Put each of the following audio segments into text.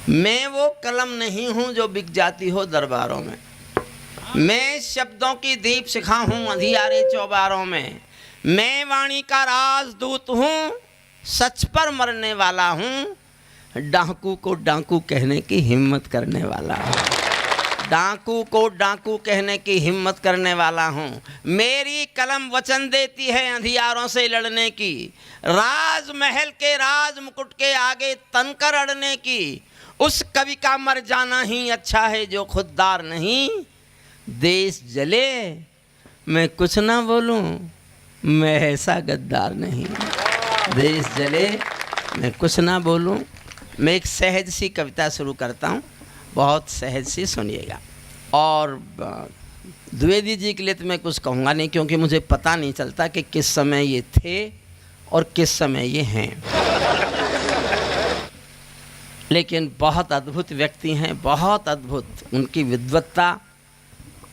मैं वो कलम नहीं हूँ जो बिक जाती हो दरबारों में। मैं शब्दों की दीप शिखा हूँ अंधियारे चौबारों में। मैं वाणी का राजदूत हूँ, सच पर मरने वाला हूँ। डाकू को डाकू कहने की हिम्मत करने वाला हूँ। डाकू को डाकू कहने की हिम्मत करने वाला हूँ। मेरी कलम वचन देती है अंधियारों से लड़ने की, राजमहल के राज मुकुट के आगे तनकर अड़ने की। उस कवि का मर जाना ही अच्छा है जो खुददार नहीं। देश जले मैं कुछ ना बोलूं, मैं ऐसा गद्दार नहीं। देश जले मैं कुछ ना बोलूं। मैं एक सहज सी कविता शुरू करता हूं, बहुत सहज सी सुनिएगा। और द्विवेदी जी के लिए तो मैं कुछ कहूँगा नहीं, क्योंकि मुझे पता नहीं चलता कि किस समय ये थे और किस समय ये हैं। लेकिन बहुत अद्भुत व्यक्ति हैं, बहुत अद्भुत। उनकी विद्वत्ता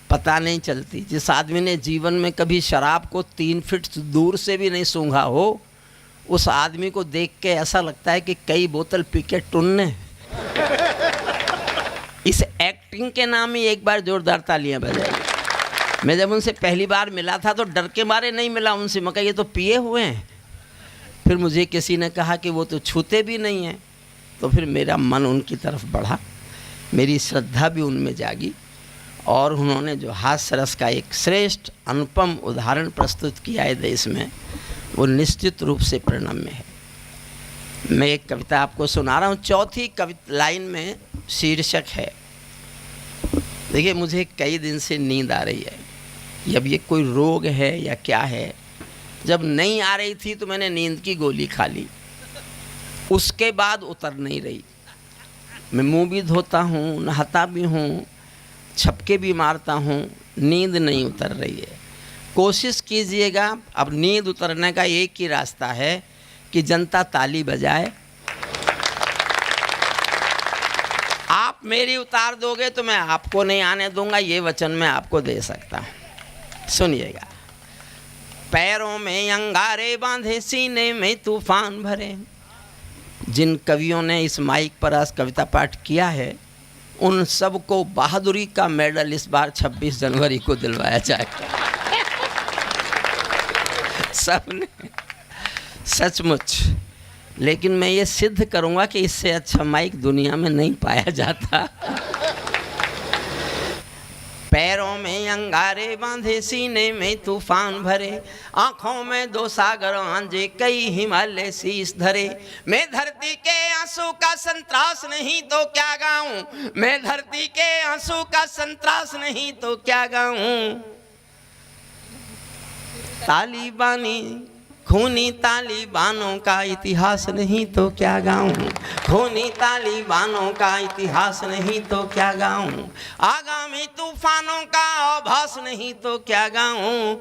पता नहीं चलती। जिस आदमी ने जीवन में कभी शराब को 3 फीट दूर से भी नहीं सूंघा हो, उस आदमी को देख के ऐसा लगता है कि कई बोतल पी के टुन्ने। इस एक्टिंग के नाम ही एक बार जोरदार तालियां बजाई। मैं जब उनसे पहली बार मिला था तो डर के मारे नहीं मिला उनसे। मैं कहा ये तो पिए हुए हैं। फिर मुझे किसी ने कहा कि वो तो छूते भी नहीं हैं। तो फिर मेरा मन उनकी तरफ बढ़ा, मेरी श्रद्धा भी उनमें जागी, और उन्होंने जो हास्य रस का एक श्रेष्ठ अनुपम उदाहरण प्रस्तुत किया है देश में, वो निश्चित रूप से प्रणम्य है। मैं एक कविता आपको सुना रहा हूँ। चौथी कविता लाइन में शीर्षक है, देखिए मुझे कई दिन से नींद आ रही है। अब ये कोई रोग है या क्या है? जब नहीं आ रही थी तो मैंने नींद की गोली खा ली, उसके बाद उतर नहीं रही। मैं मुंह भी धोता हूँ, नहाता भी हूँ, छपके भी मारता हूँ, नींद नहीं उतर रही है। कोशिश कीजिएगा। अब नींद उतरने का एक ही रास्ता है कि जनता ताली बजाए। आप मेरी उतार दोगे तो मैं आपको नहीं आने दूंगा, ये वचन मैं आपको दे सकता हूँ। सुनिएगा। पैरों में अंगारे बांधे, सीने में तूफान भरे। जिन कवियों ने इस माइक पर आज कविता पाठ किया है, उन सबको बहादुरी का मेडल इस बार 26 जनवरी को दिलवाया जाएगा। सबने, सचमुच। लेकिन मैं ये सिद्ध करूंगा कि इससे अच्छा माइक दुनिया में नहीं पाया जाता। पैरों में अंगारे बांधे, सीने में तूफान भरे, आंखों में 2 सागर आंजे, कई हिमालय शीश धरे। मैं धरती के आंसू का संतरास नहीं तो क्या गाऊं, मैं धरती के आंसू का संतरास नहीं तो क्या गाऊं। तालिबानी खूनी तालिबानों का इतिहास नहीं तो क्या गाऊं, खूनी तालिबानों का इतिहास नहीं तो क्या गाऊं। आगामी तूफानों का आभास नहीं तो क्या गाऊं।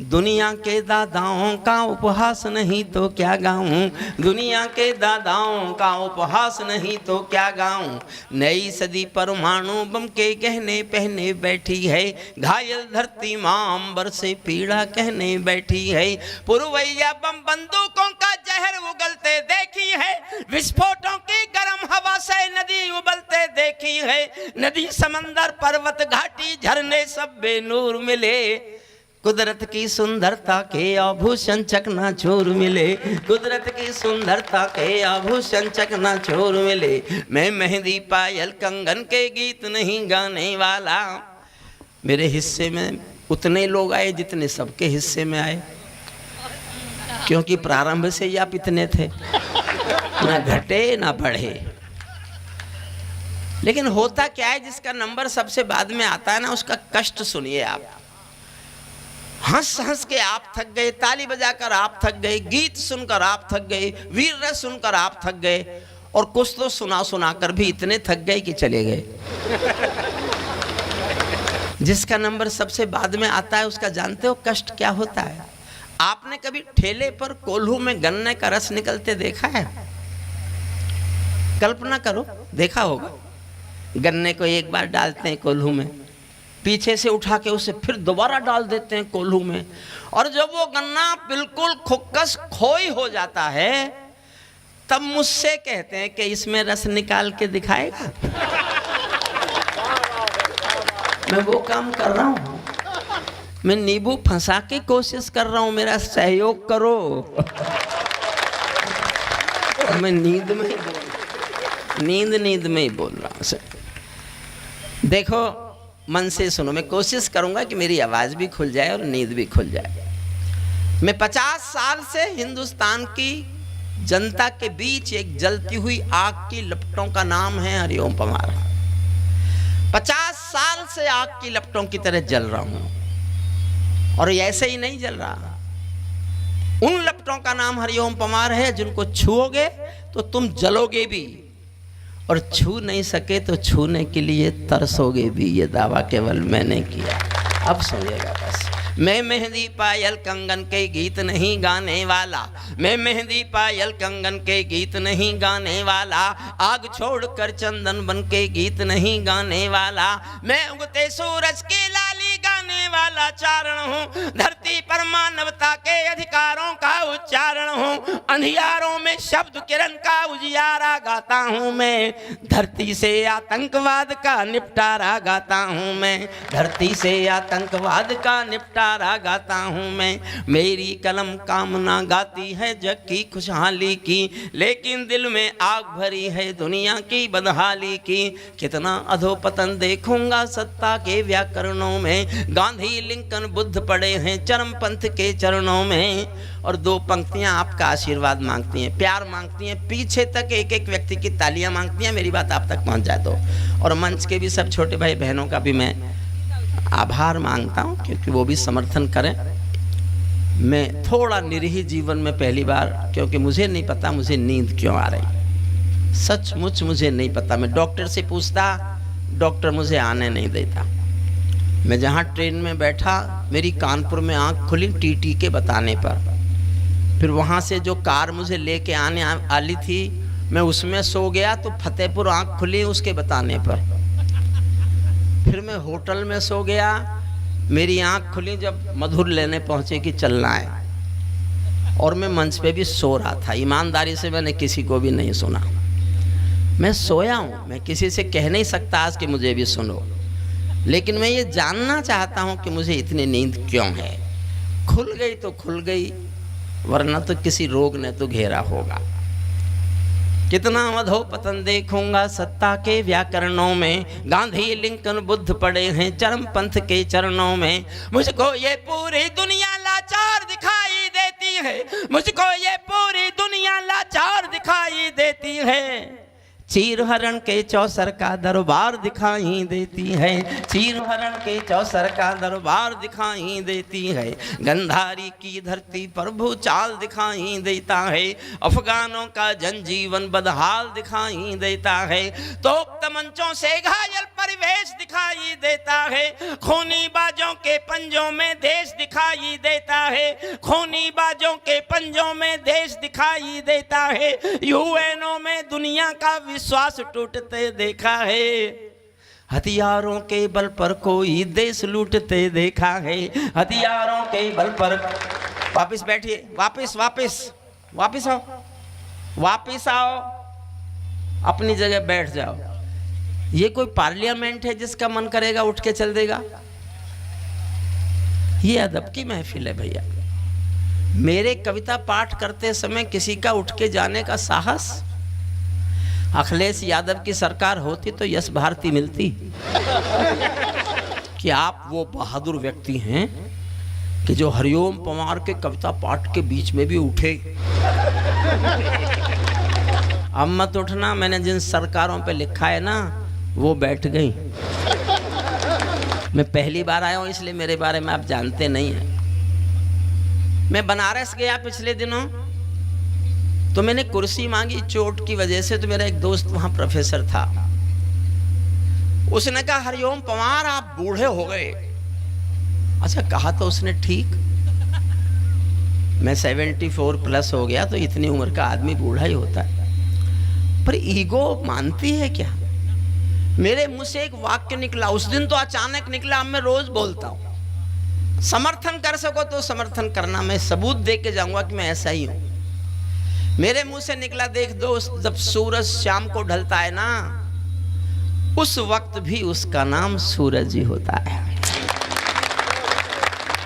दुनिया के दादाओं का उपहास नहीं तो क्या गाऊं, दुनिया के दादाओं का उपहास नहीं तो क्या गाऊं। नई सदी परमाणु बम के गहने पहने बैठी है, घायल धरती मां अंबर से पीड़ा कहने बैठी है। पुरवैया बम बंदूकों का जहर उगलते देखी है, विस्फोटों की गर्म हवा से नदी उबलते देखी है। नदी समंदर पर्वत घाटी झरने सब बेनूर मिले, कुदरत की सुंदरता के आभूषण चकनाचूर मिले, कुदरत की सुंदरता के आभूषण चकनाचूर मिले। मैं मेहंदी पायल कंगन के गीत नहीं गाने वाला। मेरे हिस्से में उतने लोग आए जितने सबके हिस्से में आए, क्योंकि प्रारंभ से ही आप इतने थे, ना घटे ना बढ़े। लेकिन होता क्या है, जिसका नंबर सबसे बाद में आता है ना, उसका कष्ट सुनिए आप। हंस हंस के आप थक गए, ताली बजाकर आप थक गए, गीत सुनकर आप थक गए, वीर रस सुनकर आप थक गए, और कुछ तो सुना सुना कर भी इतने थक गए कि चले गए। जिसका नंबर सबसे बाद में आता है, उसका जानते हो कष्ट क्या होता है? आपने कभी ठेले पर कोल्हू में गन्ने का रस निकलते देखा है? कल्पना करो, देखा होगा। गन्ने को एक बार डालते हैं कोल्हू में, पीछे से उठा के उसे फिर दोबारा डाल देते हैं कोल्हू में, और जब वो गन्ना बिल्कुल खुक्कस खोई हो जाता है, तब मुझसे कहते हैं कि इसमें रस निकाल के दिखाएगा। मैं वो काम कर रहा हूँ, मैं नींबू फंसा के कोशिश कर रहा हूँ, मेरा सहयोग करो। मैं नींद में ही बोल रहा हूँ। देखो मन से सुनो, मैं कोशिश करूंगा कि मेरी आवाज भी खुल जाए और नींद भी खुल जाए। मैं 50 साल से हिंदुस्तान की जनता के बीच एक जलती हुई आग की लपटों का नाम है हरिओम पंवार। 50 साल से आग की लपटों की तरह जल रहा हूं, और ऐसे ही नहीं जल रहा। उन लपटों का नाम हरिओम पंवार है जिनको छुओगे तो तुम जलोगे भी, और छू नहीं सके तो छूने के लिए तरसोगे भी। ये दावा केवल मैंने किया। अब सुनिएगा बस। मैं मेहंदी पायल कंगन के गीत नहीं गाने वाला, मैं मेहंदी पायल कंगन के गीत नहीं गाने वाला, आग छोड़कर चंदन बन के गीत नहीं गाने वाला, मैं उगते सूरज की लाली गाने वाला चारण हूँ, धरती पर मानवता के अधिकारों का उच्चारण हूँ, अंधियारों में शब्द किरण का उजियारा गाता हूँ मैं, धरती से आतंकवाद का निपटारा गाता हूँ मैं, धरती से आतंकवाद का निपटारा गाता हूँ मैं। मेरी कलम कामना गाती है जग की खुशहाली की, लेकिन दिल में आग भरी है दुनिया की बदहाली की। कितना अधोपतन देखूंगा सत्ता के व्याकरणों में, गांधी लिंकन बुद्ध पड़े हैं चरमपंथ के चरणों में। और 2 पंक्तियां आपका आशीर्वाद मांगती हैं, प्यार मांगती हैं, पीछे तक एक एक व्यक्ति की तालियां मांगती हैं, मेरी बात आप तक पहुंच जाए तो। और मंच के भी सब छोटे भाई बहनों का भी मैं आभार मांगता हूं, क्योंकि वो भी समर्थन करें। मैं थोड़ा निरीह जीवन में पहली बार, क्योंकि मुझे नहीं पता मुझे नींद क्यों आ रही, सचमुच मुझे नहीं पता। मैं डॉक्टर से पूछता, डॉक्टर मुझे आने नहीं देता। मैं जहाँ ट्रेन में बैठा, मेरी कानपुर में आंख खुली टीटी के बताने पर, फिर वहाँ से जो कार मुझे लेके आने वाली थी मैं उसमें सो गया, तो फतेहपुर आंख खुली उसके बताने पर। फिर मैं होटल में सो गया, मेरी आंख खुली जब मधुर लेने पहुंचे कि चलना है, और मैं मंच पे भी सो रहा था। ईमानदारी से मैंने किसी को भी नहीं सुना, मैं सोया हूं। मैं किसी से कह नहीं सकता आज कि मुझे भी सुनो, लेकिन मैं ये जानना चाहता हूं कि मुझे इतनी नींद क्यों है। खुल गई तो खुल गई, वरना तो किसी रोग ने तो घेरा होगा। कितना अधोपतन देखूंगा सत्ता के व्याकरणों में, गांधी लिंकन बुद्ध पड़े हैं चरमपंथ के चरणों में। मुझको ये पूरी दुनिया लाचार दिखाई देती है, मुझको ये पूरी दुनिया लाचार दिखाई देती है। चीर हरण के चौसर का दरबार दिखाई देती है, चीर हरण के चौसर का दरबार दिखाई देती है। गंधारी की धरती पर भूचाल दिखाई देता है, अफगानों का जनजीवन बदहाल दिखाई देता है। तोप तमंचों से घायल परिवेश दिखाई देता है, खूनी बाजों के पंजों में देश दिखाई देता है, खूनी बाजों के पंजों में देश दिखाई देता है। यूएनओ में दुनिया का विश्वास टूटते देखा है, हथियारों के बल पर कोई देश लूटते देखा है, हथियारों के बल पर। वापिस बैठिए, वापिस वापिस वापिस आओ, वापिस आओ, अपनी जगह बैठ जाओ। ये कोई पार्लियामेंट है जिसका मन करेगा उठ के चल देगा? ये अदब की महफिल है भैया। मेरे कविता पाठ करते समय किसी का उठ के जाने का साहस? अखिलेश यादव की सरकार होती तो यश भारती मिलती कि आप वो बहादुर व्यक्ति हैं कि जो हरिओम पंवार के कविता पाठ के बीच में भी उठे। अब मत उठना, मैंने जिन सरकारों पे लिखा है ना वो बैठ गई। मैं पहली बार आया हूं इसलिए मेरे बारे में आप जानते नहीं हैं। मैं बनारस गया पिछले दिनों, तो मैंने कुर्सी मांगी चोट की वजह से, तो मेरा एक दोस्त वहां प्रोफेसर था, उसने कहा हरिओम पंवार आप बूढ़े हो गए। अच्छा कहा तो उसने ठीक, मैं 74 प्लस हो गया, तो इतनी उम्र का आदमी बूढ़ा ही होता है, पर ईगो मानती है क्या? मेरे मुंह से एक वाक्य निकला, उस दिन तो अचानक निकला, अब मैं रोज बोलता हूं। समर्थन कर सको तो समर्थन करना, मैं सबूत दे के जाऊंगा कि मैं ऐसा ही हूं। मेरे मुंह से निकला, देख दोस्त, जब सूरज शाम को ढलता है ना, उस वक्त भी उसका नाम सूरज ही होता है।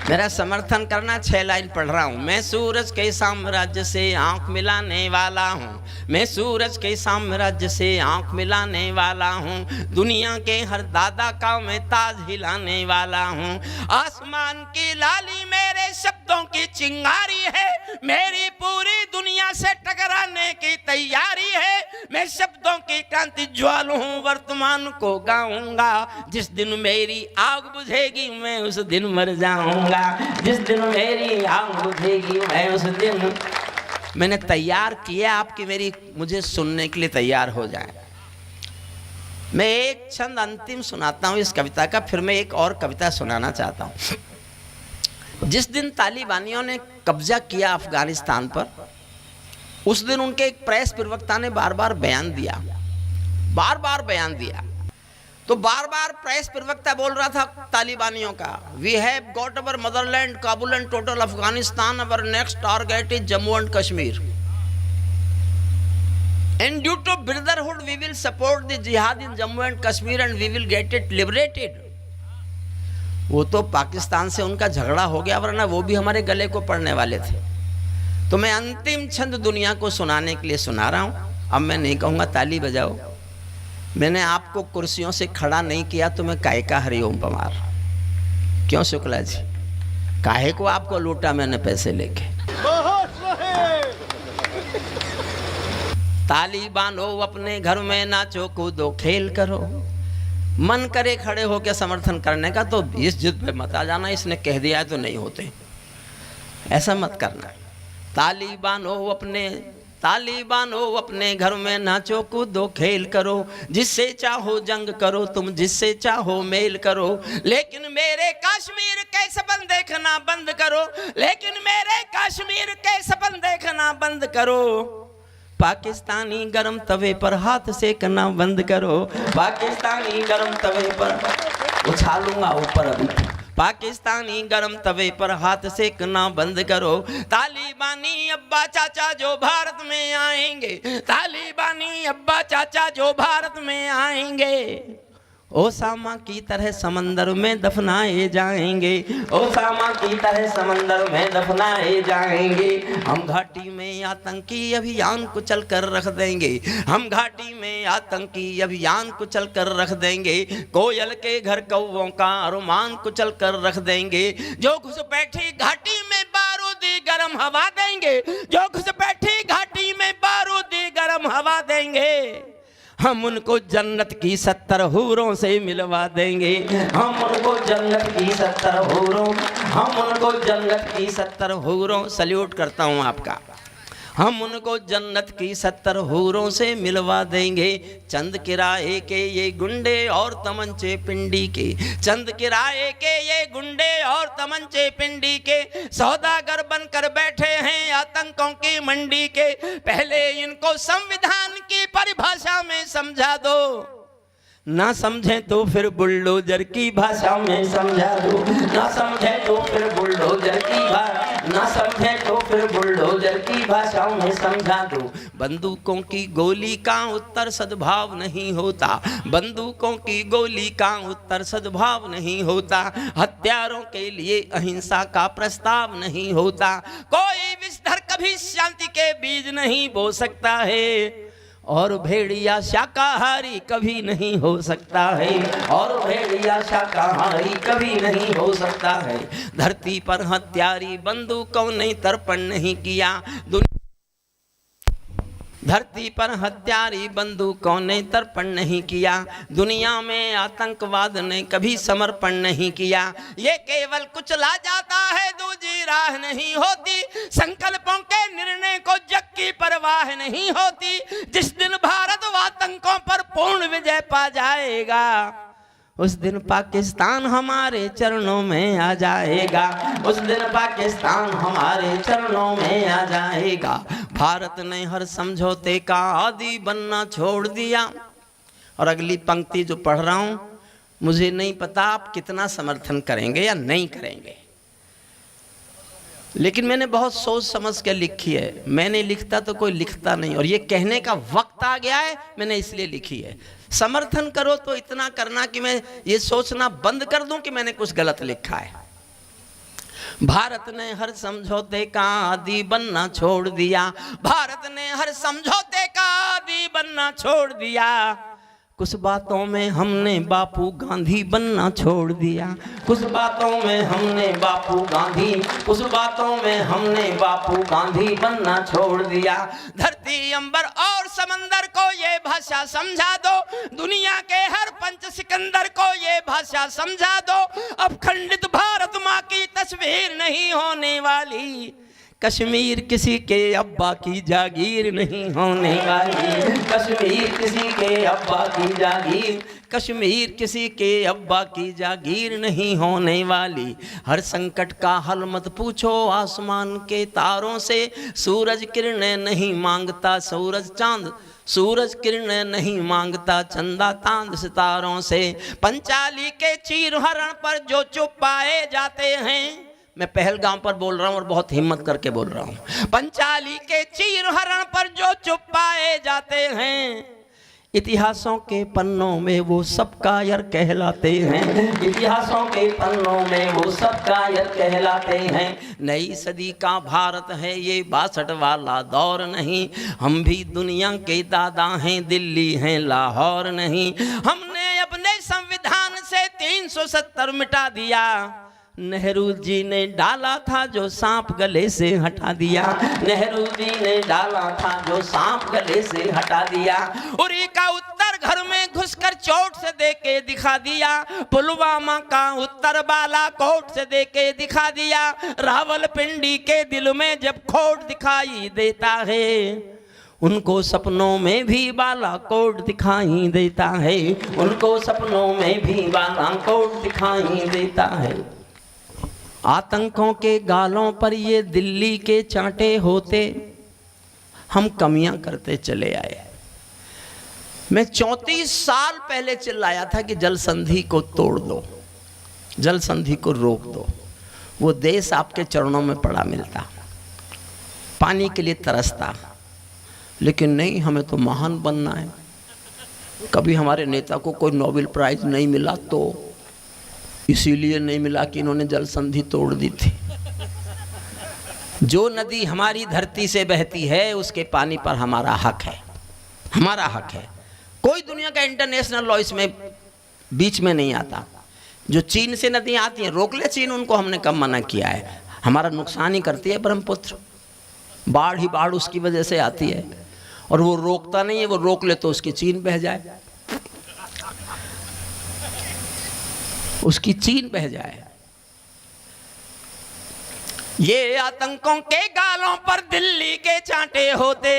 मेरा समर्थन करना, 6 लाइन पढ़ रहा हूं। मैं सूरज के साम्राज्य से आंख मिलाने वाला हूं, मैं सूरज के साम्राज्य से आंख मिलाने वाला हूं, दुनिया के हर दादा का मैं ताज हिलाने वाला हूं। आसमान की लाली मेरे शब्दों की चिंगारी है, मेरी पूरी दुनिया से टकराने की तैयारी है। मैं शब्दों की क्रांति ज्वाल हूं, वर्तमान को गाऊंगा। जिस दिन मेरी आग बुझेगी मैं उस दिन मर जाऊंगा, जिस दिन मेरी आग बुझेगी मैं उस दिन। मैंने तैयार किया आपकी मेरी मुझे सुनने के लिए तैयार हो जाए। मैं एक छंद अंतिम सुनाता हूं इस कविता का, फिर मैं एक और कविता सुनाना चाहता हूं। जिस दिन तालिबानियों ने कब्जा किया अफगानिस्तान पर, उस दिन उनके एक प्रेस प्रवक्ता ने बार बार बयान दिया, तो बार बार प्रेस प्रवक्ता बोल रहा था तालिबानियों का, we have got our motherland, Kabul and total Afghanistan, our next target is Jammu and Kashmir, and due to brotherhood we will support the jihad in Jammu and Kashmir and we will get it liberated. वो तो पाकिस्तान से उनका झगड़ा हो गया, वरना वो भी हमारे गले को पड़ने वाले थे। तो मैं अंतिम छंद दुनिया को सुनाने के लिए सुना रहा हूं। अब मैं नहीं कहूंगा ताली बजाओ, मैंने आपको कुर्सियों से खड़ा नहीं किया तो मैं काहे का हरिओम पमार। क्यों शुक्ला जी, काहे को आपको लूटा मैंने पैसे लेके। ताली बांधो अपने घर में, नाचो कूदो खेल करो, मन करे खड़े होकर समर्थन करने का, तो इस जिद पे मत आ जाना इसने कह दिया है तो नहीं होते, ऐसा मत करना। ताली बांधो अपने घर में, नाचो कूदो खेल करो, जिससे चाहो जंग करो तुम, जिससे चाहो मेल करो, लेकिन मेरे कश्मीर के सपन देखना बंद करो, लेकिन मेरे कश्मीर के सपन देखना बंद करो। पाकिस्तानी गरम तवे पर हाथ सेकना बंद करो, पाकिस्तानी गरम तवे पर उछालूंगा ऊपर अभी, पाकिस्तानी गरम तवे पर हाथ सेकना बंद करो। तालिबानी अब्बा चाचा जो भारत में आएंगे, तालिबानी अब्बा चाचा जो भारत में आएंगे, ओसामा की तरह समंदर में दफनाए जाएंगे, ओसामा की तरह समंदर में दफनाए जाएंगे। हम घाटी में आतंकी अभियान कुचल कर रख देंगे, हम घाटी में आतंकी अभियान कुचल कर रख देंगे, कोयल के घर कौवों का अरमान कुचल कर रख देंगे। जो घुसपैठी घाटी में बारूदी गरम हवा देंगे, जो घुसपैठी घाटी में बारूदी गरम हवा देंगे, हम उनको जन्नत की 70 हूरों से मिलवा देंगे, हम उनको जन्नत की 70 हूरों, हम उनको जन्नत की 70 हूरों, सल्यूट करता हूँ आपका, हम उनको जन्नत की 70 हूरों से मिलवा देंगे। चंद किराए के ये गुंडे और तमंचे पिंडी के, चंद किराए के ये गुंडे और तमंचे पिंडी के, सौदागर बनकर बैठे हैं आतंकों की मंडी के। पहले इनको संविधान की परिभाषा में समझा दो, ना समझे तो फिर बुलडोजर की भाषा में समझा दो, ना समझे तो फिर बुलडोजर की ना समझे तो फिर बुलडोजर की भाषा में समझा दो। बंदूकों की गोली का उत्तर सद्भाव नहीं होता, बंदूकों की गोली का उत्तर सद्भाव नहीं होता, हत्यारों के लिए अहिंसा का प्रस्ताव नहीं होता, कोई विषधर कभी शांति के बीज नहीं बो सकता है, और भेड़िया शाकाहारी कभी नहीं हो सकता है, और भेड़िया शाकाहारी कभी नहीं हो सकता है। धरती पर हत्यारी बंदूकों ने तर्पण नहीं किया, धरती पर हत्यारी बंदूकों ने तर्पण नहीं किया, दुनिया में आतंकवाद ने कभी समर्पण नहीं किया। ये केवल कुचला जाता है, दूसरी राह नहीं होती, संकल्पों के निर्णय को जग की परवाह नहीं होती। जिस दिन भारत आतंकों पर पूर्ण विजय पा जाएगा, उस दिन पाकिस्तान हमारे चरणों में आ जाएगा, उस दिन पाकिस्तान हमारे चरणों में आ जाएगा। भारत ने हर समझौते का आदी बनना छोड़ दिया। और अगली पंक्ति जो पढ़ रहा हूं, मुझे नहीं पता आप कितना समर्थन करेंगे या नहीं करेंगे। लेकिन मैंने बहुत सोच समझ के लिखी है। मैं नहीं लिखता तो कोई लिखता नहीं, और ये कहने का वक्त आ गया है, मैंने इसलिए लिखी है। समर्थन करो तो इतना करना कि मैं ये सोचना बंद कर दूं कि मैंने कुछ गलत लिखा है। भारत ने हर समझौते का आदी बनना छोड़ दिया, भारत ने हर समझौते का आदी बनना छोड़ दिया। कुछ बातों में हमने बापू गांधी बनना छोड़ दिया, कुछ बातों में हमने बापू गांधी, कुछ बातों में हमने बापू गांधी बनना छोड़ दिया। धरती अंबर और समंदर को ये भाषा समझा दो, दुनिया के हर पंच सिकंदर को ये भाषा समझा दो। अब खंडित भारत माँ की तस्वीर नहीं होने वाली, कश्मीर किसी के अब्बा की जागीर नहीं होने वाली, कश्मीर किसी के अब्बा की जागीर, कश्मीर किसी के अब्बा की जागीर नहीं होने वाली। हर संकट का हल मत पूछो आसमान के तारों से, सूरज किरणें नहीं मांगता सूरज चांद, सूरज किरणें नहीं मांगता चंदा तांद सितारों से। पंचाली के चीर हरण पर जो चुप पाए जाते हैं, मैं पहलगाम पर बोल रहा हूँ और बहुत हिम्मत करके बोल रहा हूँ। पंचाली के चीर हरण पर जो चुप पाए जाते हैं, इतिहासों के पन्नों में वो सब कायर कहलाते हैं, इतिहासों के पन्नों में वो सब कायर कहलाते हैं। नई सदी का भारत है ये 62 वाला दौर नहीं, हम भी दुनिया के दादा हैं, दिल्ली हैं लाहौर नहीं। हमने अपने संविधान से 370 मिटा दिया, नेहरू जी ने डाला था जो सांप गले से हटा दिया, नेहरू जी ने डाला था जो सांप गले से हटा दिया। उरी का उत्तर घर में घुसकर चोट से दे के दिखा दिया, पुलवामा का उत्तर बालाकोट से दे के दिखा दिया। रावलपिंडी के दिल में जब खोट दिखाई देता है, उनको सपनों में भी बालाकोट दिखाई देता है, उनको सपनों में भी बालाकोट दिखाई देता है। आतंकों के गालों पर ये दिल्ली के चांटे होते, हम कमियां करते चले आए। मैं 34 साल पहले चिल्लाया था कि जल संधि को तोड़ दो, जल संधि को रोक दो। वो देश आपके चरणों में पड़ा मिलता, पानी के लिए तरसता, लेकिन नहीं, हमें तो महान बनना है। कभी हमारे नेता को कोई नोबेल प्राइज नहीं मिला तो इसीलिए नहीं मिला कि इन्होंने जल संधि तोड़ दी थी। जो नदी हमारी धरती से बहती है उसके पानी पर हमारा हक है, हमारा हक है। कोई दुनिया का इंटरनेशनल लॉ इसमें बीच में नहीं आता। जो चीन से नदियाँ आती हैं, रोक ले चीन, उनको हमने कब मना किया है? हमारा नुकसान ही करती है ब्रह्मपुत्र, बाढ़ ही बाढ़ उसकी वजह से आती है, और वो रोकता नहीं है। वो रोक ले तो उसकी चीन बह जाए, उसकी चीन बह जाए। ये आतंकों के गालों पर दिल्ली के चांटे होते,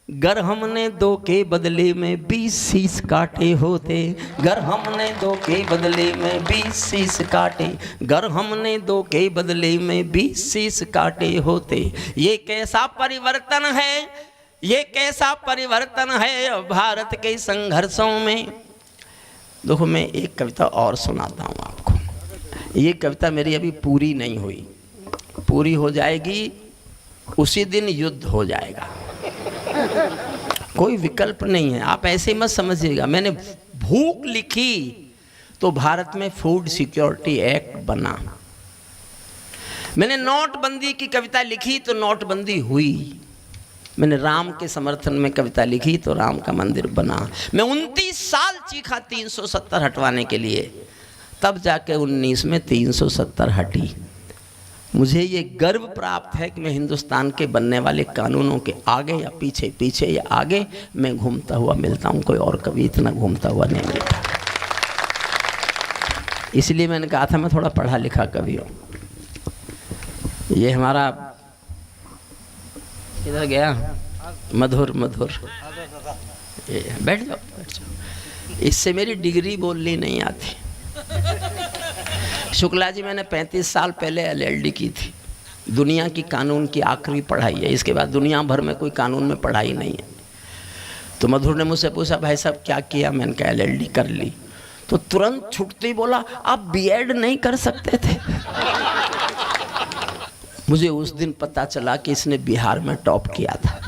गर हमने 2 के बदले में 20 शीश काटे होते, गर हमने 2 के बदले में 20 शीश काटे, गर हमने 2 के बदले में 20 शीश काटे होते। ये कैसा परिवर्तन है, ये कैसा परिवर्तन है भारत के संघर्षों में। देखो, मैं एक कविता और सुनाता हूँ आपको। ये कविता मेरी अभी पूरी नहीं हुई, पूरी हो जाएगी उसी दिन युद्ध हो जाएगा, कोई विकल्प नहीं है। आप ऐसे मत समझिएगा। मैंने भूख लिखी तो भारत में फूड सिक्योरिटी एक्ट बना। मैंने नोटबंदी की कविता लिखी तो नोटबंदी हुई। मैंने राम के समर्थन में कविता लिखी तो राम का मंदिर बना। मैं 29 साल चीखा 370 हटवाने के लिए, तब जाके 19 में 370 हटी। मुझे ये गर्व प्राप्त है कि मैं हिंदुस्तान के बनने वाले कानूनों के आगे या पीछे, पीछे या आगे मैं घूमता हुआ मिलता हूँ। कोई और कभी इतना घूमता हुआ नहीं मिलता। इसलिए मैंने कहा था मैं थोड़ा पढ़ा लिखा कवि हूँ। ये हमारा किधर गया मधुर, मधुर, ये बैठ जाओ, बैठ जाओ। इससे मेरी डिग्री बोलनी नहीं आती। शुक्ला जी, मैंने 35 साल पहले LLD की थी। दुनिया की कानून की आखिरी पढ़ाई है, इसके बाद दुनिया भर में कोई कानून में पढ़ाई नहीं है। तो मधुर ने मुझसे पूछा, भाई साहब क्या किया? मैंने कहा LLD कर ली। तो तुरंत छुटते ही बोला, आप B.Ed नहीं कर सकते थे? मुझे उस दिन पता चला कि इसने बिहार में टॉप किया था।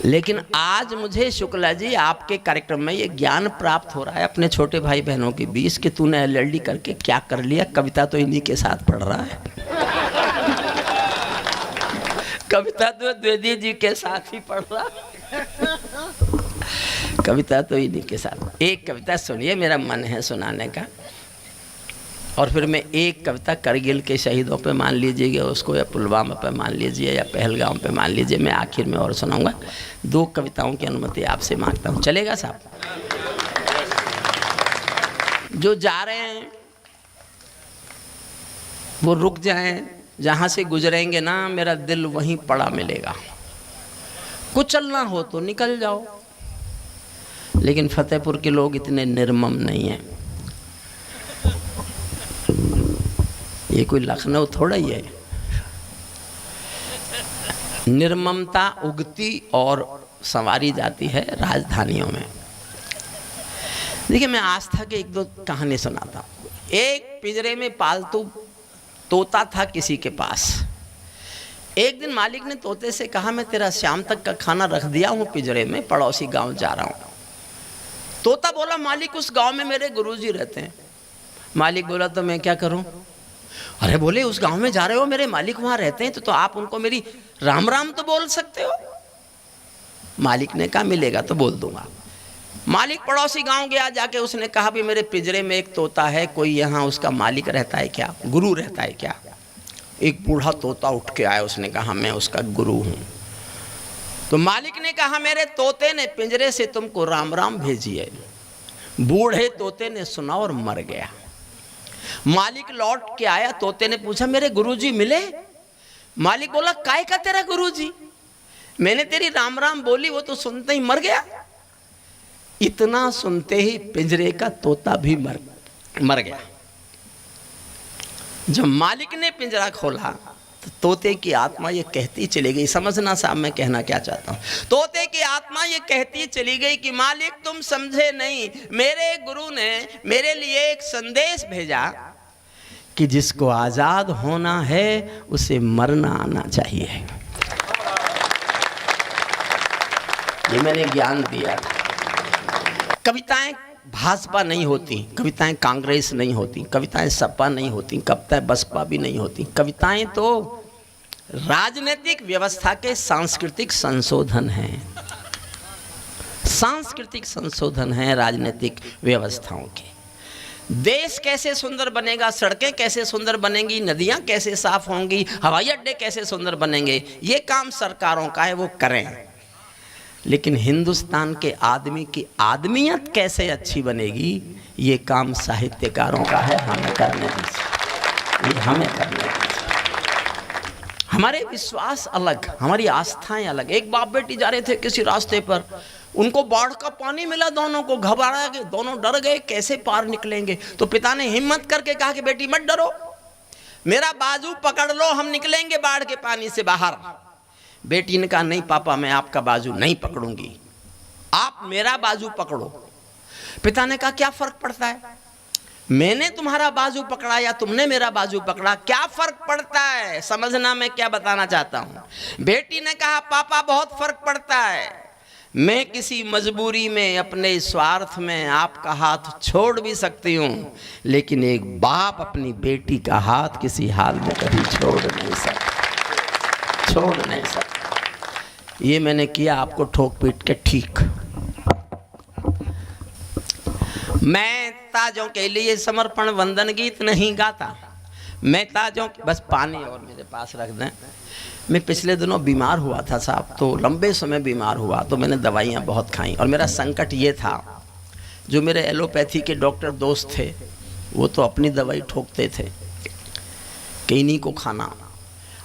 लेकिन आज मुझे शुक्ला जी आपके कार्यक्रम में ये ज्ञान प्राप्त हो रहा है अपने छोटे भाई बहनों के बीच कि तूने LLD करके क्या कर लिया, कविता तो इन्हीं के साथ पढ़ रहा है। कविता तो द्विवेदी जी के साथ ही पढ़ रहा है, कविता तो इन्हीं के साथ। एक कविता सुनिए, मेरा मन है सुनाने का, और फिर मैं एक कविता करगिल के शहीदों पे मान लीजिएगा उसको, या पुलवामा पे मान लीजिए, या पहलगाम पे मान लीजिए। मैं आखिर में और सुनाऊंगा। 2 कविताओं की अनुमति आपसे मांगता हूँ, चलेगा साहब? जो जा रहे हैं वो रुक जाएं, जहाँ से गुजरेंगे ना मेरा दिल वहीं पड़ा मिलेगा। कुछ चलना हो तो निकल जाओ, लेकिन फतेहपुर के लोग इतने निर्मम नहीं हैं। ये कोई लखनऊ थोड़ा ही है। निर्ममता उगती और संवारी जाती है राजधानियों में। देखिए, मैं आस्था के 1-2 कहानी सुनाता हूँ। एक पिंजरे में पालतू तोता था किसी के पास। एक दिन मालिक ने तोते से कहा, मैं तेरा शाम तक का खाना रख दिया हूँ पिंजरे में, पड़ोसी गांव जा रहा हूँ। तोता बोला, मालिक उस गांव में मेरे गुरुजी रहते हैं। मालिक बोला, तो मैं क्या करूं? अरे बोले, उस गांव में जा रहे हो, मेरे मालिक वहां रहते हैं, तो आप उनको मेरी राम राम तो बोल सकते हो। मालिक ने कहा, मिलेगा तो बोल दूंगा। मालिक पड़ोसी गांव गया, जाके उसने कहा, भी मेरे पिंजरे में एक तोता है, कोई यहाँ उसका मालिक रहता है क्या, गुरु रहता है क्या? एक बूढ़ा तोता उठ के आया, उसने कहा, मैं उसका गुरु हूं। तो मालिक ने कहा, मेरे तोते ने पिंजरे से तुमको राम राम भेजी है। बूढ़े तोते ने सुना और मर गया। मालिक लौट के आया, तोते ने पूछा, मेरे गुरुजी मिले? मालिक बोला, काय का तेरा गुरुजी? मैंने तेरी राम राम बोली, वो तो सुनते ही मर गया। इतना सुनते ही पिंजरे का तोता भी मर गया। जब मालिक ने पिंजरा खोला तो तोते की आत्मा ये कहती चली गई, समझना साहब मैं कहना क्या चाहता हूँ। तोते की आत्मा ये कहती चली गई कि मालिक तुम समझे नहीं, मेरे गुरु ने मेरे लिए एक संदेश भेजा कि जिसको आजाद होना है उसे मरना आना चाहिए। ये मैंने ज्ञान दिया। कविताएं भाजपा नहीं होती, कविताएं कांग्रेस नहीं होती, कविताएं सपा नहीं होती, कविताएं बसपा भी नहीं होती। कविताएं तो राजनीतिक व्यवस्था के सांस्कृतिक संशोधन हैं, सांस्कृतिक संशोधन हैं राजनीतिक व्यवस्थाओं के। देश कैसे सुंदर बनेगा, सड़कें कैसे सुंदर बनेंगी, नदियां कैसे साफ होंगी, हवाई अड्डे कैसे सुंदर बनेंगे, ये काम सरकारों का है, वो करें। लेकिन हिंदुस्तान के आदमी की आदमियत कैसे अच्छी बनेगी, ये काम साहित्यकारों का है, हमें करने दीजिए, ये हमें करने दीजिए। हमारे विश्वास अलग, हमारी आस्थाएं अलग। एक बाप बेटी जा रहे थे किसी रास्ते पर, उनको बाढ़ का पानी मिला, दोनों को घबरा गए, दोनों डर गए, कैसे पार निकलेंगे। तो पिता ने हिम्मत करके कहा कि बेटी मत डरो, मेरा बाजू पकड़ लो, हम निकलेंगे बाढ़ के पानी से बाहर। बेटी ने कहा, नहीं पापा, मैं आपका बाजू नहीं पकड़ूंगी, आप मेरा बाजू पकड़ो। पिता ने कहा, क्या फर्क पड़ता है, मैंने तुम्हारा बाजू पकड़ा या तुमने मेरा बाजू पकड़ा, क्या फर्क पड़ता है? समझना मैं क्या बताना चाहता हूं। बेटी ने कहा, पापा बहुत फर्क पड़ता है, मैं किसी मजबूरी में, अपने स्वार्थ में आपका हाथ छोड़ भी सकती हूं, लेकिन एक बाप अपनी बेटी का हाथ किसी हाल में कभी छोड़ नहीं सकता, छोड़ नहीं सकता। ये मैंने किया आपको ठोक पीट के ठीक। मैं ताजों के लिए समर्पण वंदन गीत नहीं गाता, मैं ताजों, बस पानी और मेरे पास रख दें। मैं पिछले दिनों बीमार हुआ था साहब, तो लंबे समय बीमार हुआ, तो मैंने दवाइयाँ बहुत खाई। और मेरा संकट ये था, जो मेरे एलोपैथी के डॉक्टर दोस्त थे वो तो अपनी दवाई ठोकते थे कि इन्हीं को खाना।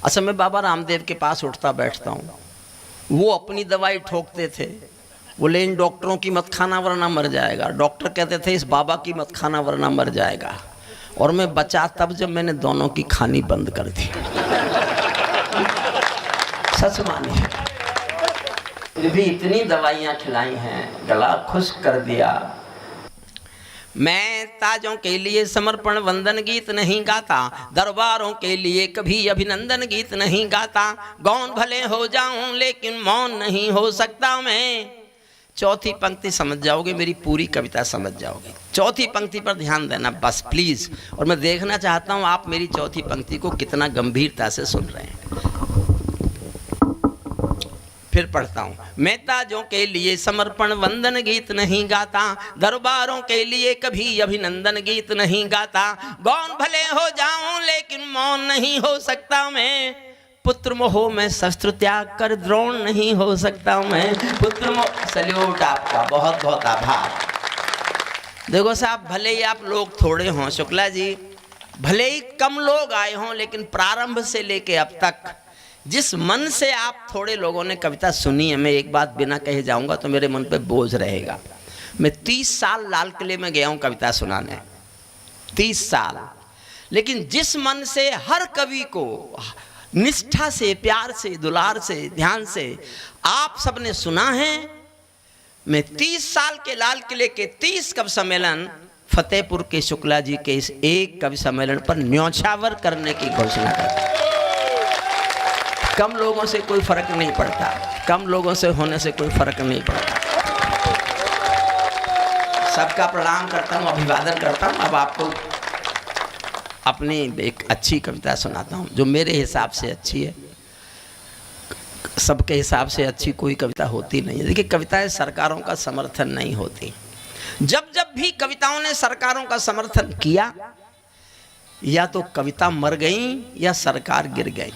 असल में बाबा रामदेव के पास उठता बैठता हूँ, वो अपनी दवाई ठोकते थे, बोले इन डॉक्टरों की मत खाना वरना मर जाएगा। डॉक्टर कहते थे इस बाबा की मत खाना वरना मर जाएगा। और मैं बचा तब जब मैंने दोनों की खानी बंद कर दी। सच मानिए, फिर भी इतनी दवाइयाँ खिलाई हैं, गला खुश्क कर दिया। मैं ताजों के लिए समर्पण वंदन गीत नहीं गाता, दरबारों के लिए कभी अभिनंदन गीत नहीं गाता। गौन भले हो जाऊं लेकिन मौन नहीं हो सकता मैं। चौथी पंक्ति समझ जाओगे, मेरी पूरी कविता समझ जाओगे। चौथी पंक्ति पर ध्यान देना बस प्लीज। और मैं देखना चाहता हूं आप मेरी चौथी पंक्ति को कितना गंभीरता से सुन रहे हैं। फिर पढ़ता हूं। मैं ताजों के लिए समर्पण वंदन गीत नहीं गाता, दरबारों के लिए कभी अभिनंदन गीत नहीं गाता। गौन भले हो जाऊं लेकिन मौन नहीं हो सकता मैं। पुत्र मोह में शस्त्र त्याग कर द्रोण नहीं हो सकता मैं। पुत्र मोह। सल्यूट आपका, बहुत बहुत आभार। देखो साहब, भले ही आप लोग थोड़े हों शुक्ला जी, भले ही कम लोग आए हों, लेकिन प्रारंभ से लेके अब तक जिस मन से आप थोड़े लोगों ने कविता सुनी है, मैं एक बात बिना कहे जाऊंगा तो मेरे मन पे बोझ रहेगा। मैं 30 साल लाल किले में गया हूं कविता सुनाने, 30 साल। लेकिन जिस मन से हर कवि को निष्ठा से, प्यार से, दुलार से, ध्यान से आप सबने सुना है, मैं 30 साल के लाल किले के 30 कवि सम्मेलन फतेहपुर के शुक्ला जी के इस एक कवि सम्मेलन पर न्यौछावर करने की घोषणा करता। कम लोगों से कोई फर्क नहीं पड़ता, कम लोगों से होने से कोई फर्क नहीं पड़ता। सबका प्रणाम करता हूँ, अभिवादन करता हूँ। अब आपको अपनी एक अच्छी कविता सुनाता हूँ जो मेरे हिसाब से अच्छी है। सबके हिसाब से अच्छी कोई कविता होती नहीं है। देखिए, कविताएं सरकारों का समर्थन नहीं होती। जब जब भी कविताओं ने सरकारों का समर्थन किया, या तो कविता मर गई या सरकार गिर गई।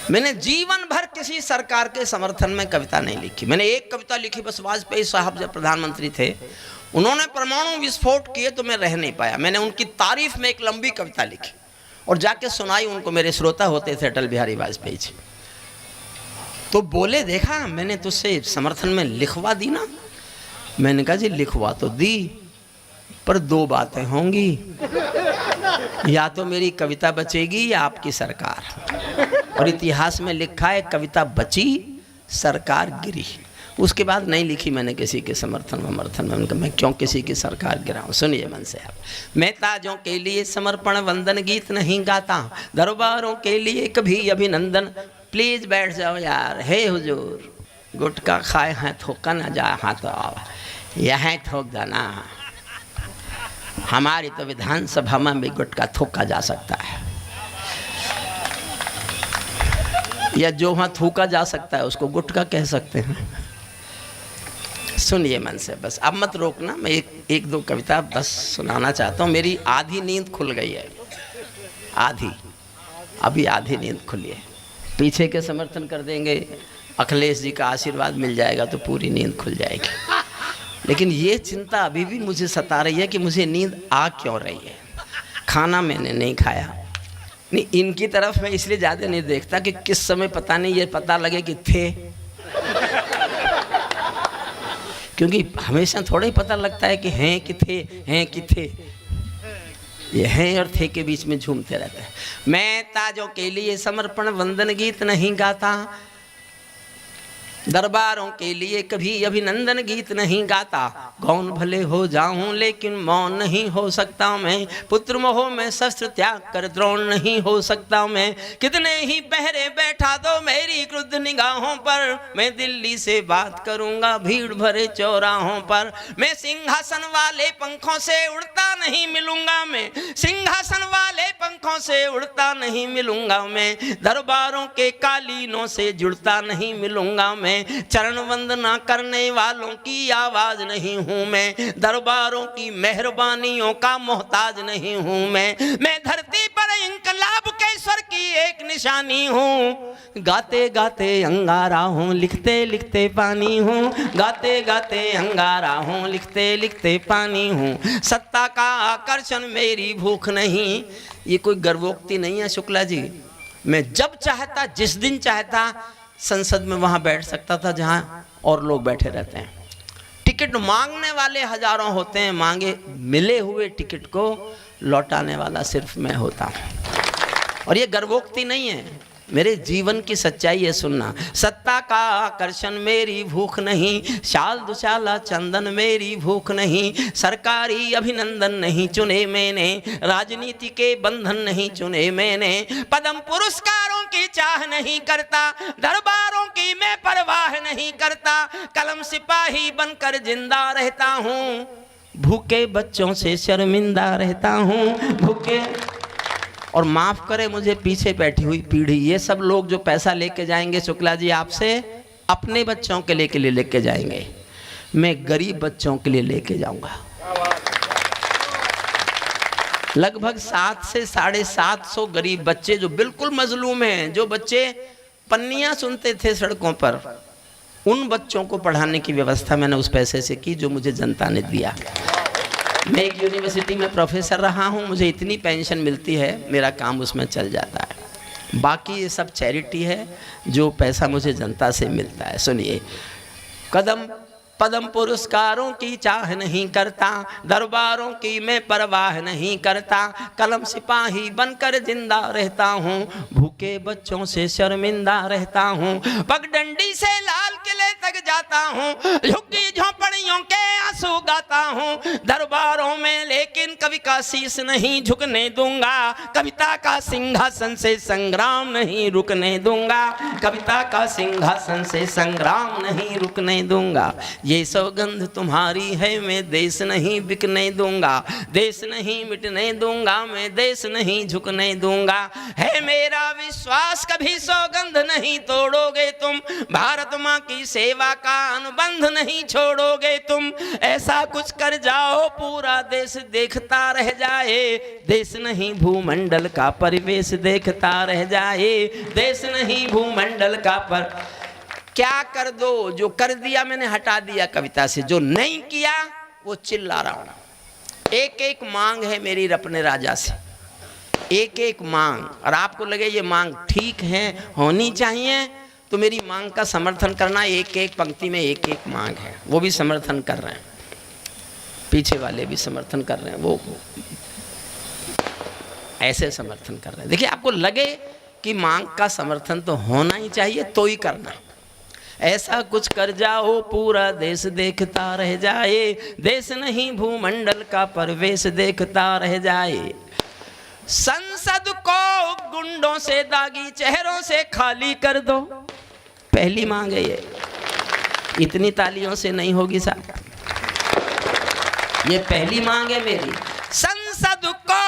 मैंने जीवन भर किसी सरकार के समर्थन में कविता नहीं लिखी। मैंने एक कविता लिखी बस, वाजपेयी साहब जब प्रधानमंत्री थे, उन्होंने परमाणु विस्फोट किए तो मैं रह नहीं पाया। मैंने उनकी तारीफ में एक लंबी कविता लिखी और जाके सुनाई उनको। मेरे श्रोता होते थे अटल बिहारी वाजपेयी जी। तो बोले, देखा मैंने तुझसे समर्थन में लिखवा दी ना। मैंने कहा जी लिखवा तो दी, पर 2 बातें होंगी, या तो मेरी कविता बचेगी या आपकी सरकार। और इतिहास में लिखा है कविता बची, सरकार गिरी। उसके बाद नहीं लिखी मैंने किसी के समर्थन में। उनका मैं क्यों किसी की सरकार गिराऊं। सुनिए मन से आप। मैं ताजों के लिए समर्पण वंदन गीत नहीं गाता, दरबारों के लिए कभी अभिनंदन। प्लीज बैठ जाओ यार। हे हुजूर, गुटखा खाए हैं थोका ना जाए हाथ, यह थोक जाना। हमारी तो विधानसभा में भी गुटखा थोका जा सकता है, या जो वहाँ थूका जा सकता है उसको गुटखा कह सकते हैं। सुनिए मन से बस, अब मत रोकना। मैं एक 2 कविता बस सुनाना चाहता हूँ। मेरी आधी नींद खुल गई है, आधी, अभी आधी नींद खुली है। पीछे के समर्थन कर देंगे, अखिलेश जी का आशीर्वाद मिल जाएगा तो पूरी नींद खुल जाएगी। लेकिन ये चिंता अभी भी मुझे सता रही है कि मुझे नींद आ क्यों रही है। खाना मैंने नहीं खाया, नहीं, इनकी तरफ मैं इसलिए ज़्यादा नहीं देखता कि किस समय पता नहीं ये पता लगे कि थे, क्योंकि हमेशा थोड़ा ही पता लगता है कि हैं कि थे, हैं कि थे। ये हैं और थे के बीच में झूमते रहते हैं। मैं ताजों के लिए समर्पण वंदन गीत नहीं गाता, दरबारों के लिए कभी अभिनंदन गीत नहीं गाता। गौन भले हो जाऊं लेकिन मौन नहीं हो सकता मैं। पुत्र मोह में शस्त्र त्याग कर द्रोण नहीं हो सकता मैं। कितने ही पहरे बैठा दो मेरी क्रुद्ध निगाहों पर, मैं दिल्ली से बात करूंगा भीड़ भरे चौराहों पर। मैं सिंहासन वाले पंखों से उड़ता नहीं मिलूंगा मैं, सिंहासन वाले पंखों से उड़ता नहीं मिलूंगा मैं। दरबारों के कालीनों से जुड़ता नहीं मिलूंगा मैं। चरण वंदना करने वालों की आवाज नहीं हूं मैं, दरबारों की मेहरबानियों का मोहताज नहीं हूं मैं धरती पर इंकलाब के स्वर की एक निशानी हूं। गाते गाते अंगारा हूं, लिखते लिखते पानी हूं। गाते गाते अंगारा हूं, लिखते लिखते पानी हूं। सत्ता का आकर्षण मेरी भूख नहीं। ये कोई गर्वोक्ति नहीं है शुक्ला जी। मैं जब चाहता, जिस दिन चाहता, संसद में वहां बैठ सकता था जहां और लोग बैठे रहते हैं। टिकट मांगने वाले हजारों होते हैं, मांगे मिले हुए टिकट को लौटाने वाला सिर्फ मैं होता हूं। और ये गर्वोक्ति नहीं है, मेरे जीवन की सच्चाई है सुनना। सत्ता का आकर्षण मेरी भूख नहीं, शाल दुशाला चंदन मेरी भूख नहीं, सरकारी अभिनंदन नहीं चुने मैंने, राजनीति के बंधन नहीं चुने मैंने, पद्म पुरस्कारों की चाह नहीं करता, दरबारों की मैं परवाह नहीं करता, कलम सिपाही बनकर जिंदा रहता हूँ, भूखे बच्चों से शर्मिंदा रहता हूँ, भूखे। और माफ करे मुझे पीछे बैठी हुई पीढ़ी, ये सब लोग जो पैसा लेके जाएंगे शुक्ला जी आपसे, अपने बच्चों के लिए लेके जाएंगे, मैं गरीब बच्चों के लिए लेके जाऊंगा। लगभग 7 से 750 गरीब बच्चे जो बिल्कुल मजलूम हैं, जो बच्चे पन्नियां सुनते थे सड़कों पर, उन बच्चों को पढ़ाने की व्यवस्था मैंने उस पैसे से की जो मुझे जनता ने दिया। मैं एक यूनिवर्सिटी में प्रोफेसर रहा हूँ, मुझे इतनी पेंशन मिलती है, मेरा काम उसमें चल जाता है। बाकी ये सब चैरिटी है जो पैसा मुझे जनता से मिलता है। सुनिए, पद्म पुरस्कारों की चाह नहीं करता, दरबारों की मैं परवाह नहीं करता, कलम सिपाही बनकर जिंदा रहता हूँ, भूखे बच्चों से शर्मिंदा रहता हूँ, पगडंडी से लाल किले तक जाता हूँ, झुग्गी झोंपड़ियों के आंसू गाता हूँ, दरबारों में लेकिन कवि का शीश नहीं झुकने दूंगा, कविता का सिंहासन से संग्राम नहीं रुकने दूंगा, कविता का सिंहासन से संग्राम नहीं रुकने दूंगा, ये सौगंध तुम्हारी है, मैं देश नहीं बिकने दूंगा, देश नहीं मिटने दूंगा, मैं देश नहीं झुकने दूंगा, है मेरा विश्वास कभी सौगंध नहीं तोड़ोगे तुम, भारत माँ की सेवा का अनुबंध नहीं छोड़ोगे तुम, ऐसा कुछ कर जाओ पूरा देश देखता रह जाए, देश नहीं भूमंडल का परिवेश देखता रह जाए, देश नहीं भूमंडल का पर। क्या कर दो, जो कर दिया मैंने हटा दिया कविता से, जो नहीं किया वो चिल्ला रहा हूं। एक एक मांग है मेरी अपने राजा से, एक एक मांग, और आपको लगे ये मांग ठीक है, होनी चाहिए, तो मेरी मांग का समर्थन करना। एक एक पंक्ति में एक एक मांग है, वो भी समर्थन कर रहे हैं, पीछे वाले भी समर्थन कर रहे हैं, वो ऐसे समर्थन कर रहे हैं। देखिए, आपको लगे कि मांग का समर्थन तो होना ही चाहिए तो ही करना। ऐसा कुछ कर जाओ पूरा देश देखता रह जाए, देश नहीं भूमंडल का परिवेश देखता रह जाए, संसद को गुंडों से दागी चेहरों से खाली कर दो। पहली मांग है ये, इतनी तालियों से नहीं होगी साहब, ये पहली मांग है मेरी। संसद को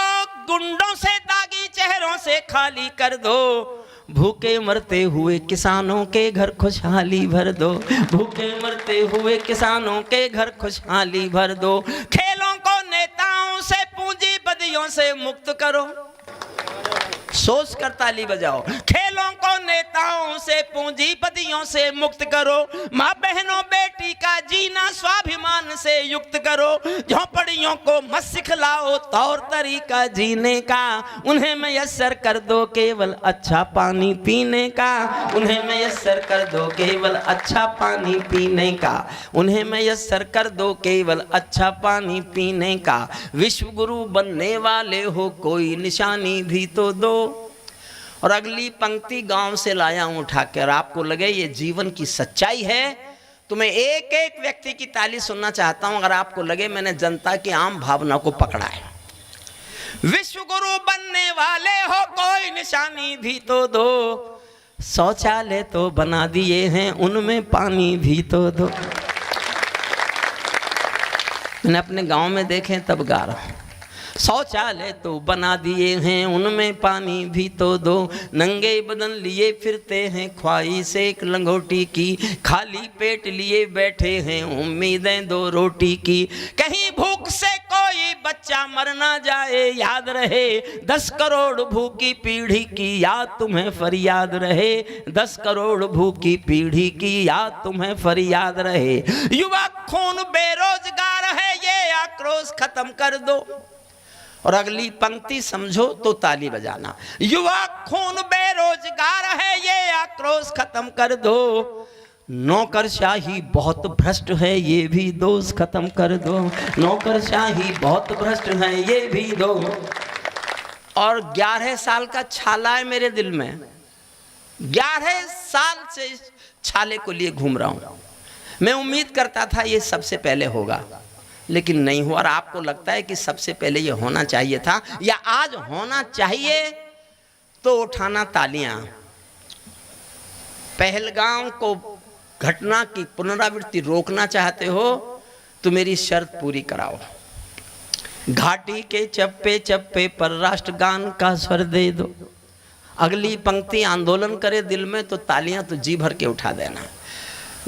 गुंडों से दागी चेहरों से खाली कर दो, भूखे मरते हुए किसानों के घर खुशहाली भर दो, भूखे मरते हुए किसानों के घर खुशहाली भर दो, खेलों को नेताओं से पूंजीपतियों से मुक्त करो। सोच कर ताली बजाओ। खेलों को नेताओं से पूंजीपतियों से मुक्त करो, माँ बहनों बेटी का जीना स्वाभिमान से युक्त करो, झोंपड़ियों को मत सिखलाओ तौर तरीका जीने का, उन्हें मयस्सर कर दो केवल अच्छा पानी पीने का, उन्हें मयस्सर कर दो केवल अच्छा पानी पीने का, उन्हें मयस्सर कर दो केवल अच्छा पानी पीने का, विश्व गुरु बनने वाले हो कोई निशानी भी तो दो। और अगली पंक्ति गांव से लाया हूं उठा कर, आपको लगे ये जीवन की सच्चाई है तो मैं एक एक व्यक्ति की ताली सुनना चाहता हूं, अगर आपको लगे मैंने जनता की आम भावना को पकड़ा है। विश्व गुरु बनने वाले हो कोई निशानी भी तो दो, शौचालय तो बना दिए हैं उनमें पानी भी तो दो। मैंने अपने गांव में देखे तब गा रहा हूं, शौचालय तो बना दिए हैं उनमें पानी भी तो दो, नंगे बदन लिए फिरते हैं ख्वाहिश एक लंगोटी की, खाली पेट लिए बैठे हैं उम्मीदें दो रोटी की, कहीं भूख से कोई बच्चा मर ना जाए याद रहे, 10 करोड़ भूखी पीढ़ी की याद तुम्हें फरियाद रहे, 10 करोड़ भूखी पीढ़ी की याद तुम्हें फरियाद रहे, युवा खून बेरोजगार है ये आक्रोश खत्म कर दो। और अगली पंक्ति समझो तो ताली बजाना, युवा खून बेरोजगार है ये आक्रोश खत्म कर दो, नौकरशाही बहुत भ्रष्ट है ये भी दोष खत्म कर दो, नौकरशाही बहुत भ्रष्ट है ये भी दो। और 11 साल का छाला है मेरे दिल में, 11 साल से इस छाले को लिए घूम रहा हूं। मैं उम्मीद करता था ये सबसे पहले होगा, लेकिन नहीं हुआ। और आपको लगता है कि सबसे पहले ये होना चाहिए था या आज होना चाहिए, तो उठाना तालियां। पहलगाम को घटना की पुनरावृत्ति रोकना चाहते हो तो मेरी शर्त पूरी कराओ। घाटी के चप्पे चप्पे पर राष्ट्रगान का स्वर दे दो। अगली पंक्ति आंदोलन करे दिल में तो तालियां तो जी भर के उठा देना।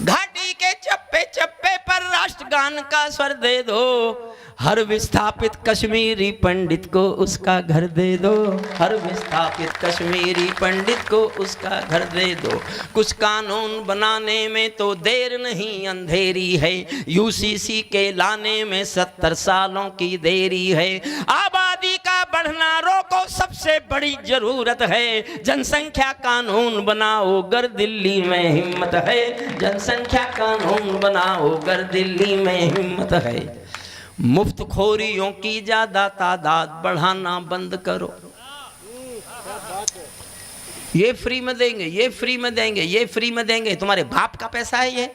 घाटी के चप्पे चप्पे पर राष्ट्रगान का स्वर दे दो। हर विस्थापित कश्मीरी पंडित को उसका घर दे दो। हर विस्थापित कश्मीरी पंडित को उसका घर दे दो। कुछ कानून बनाने में तो देर नहीं अंधेरी है। यूसीसी के लाने में 70 सालों की देरी है। आबादी का बढ़ना रोको, सबसे बड़ी जरूरत है। जनसंख्या कानून बनाओ गर दिल्ली में हिम्मत है। जनसंख्या कानून बनाओ गर दिल्ली में हिम्मत है। मुफ्तखोरियों की ज्यादा तादाद बढ़ाना बंद करो। ये फ्री में देंगे, ये फ्री में देंगे, ये फ्री में देंगे। तुम्हारे बाप का पैसा है, ये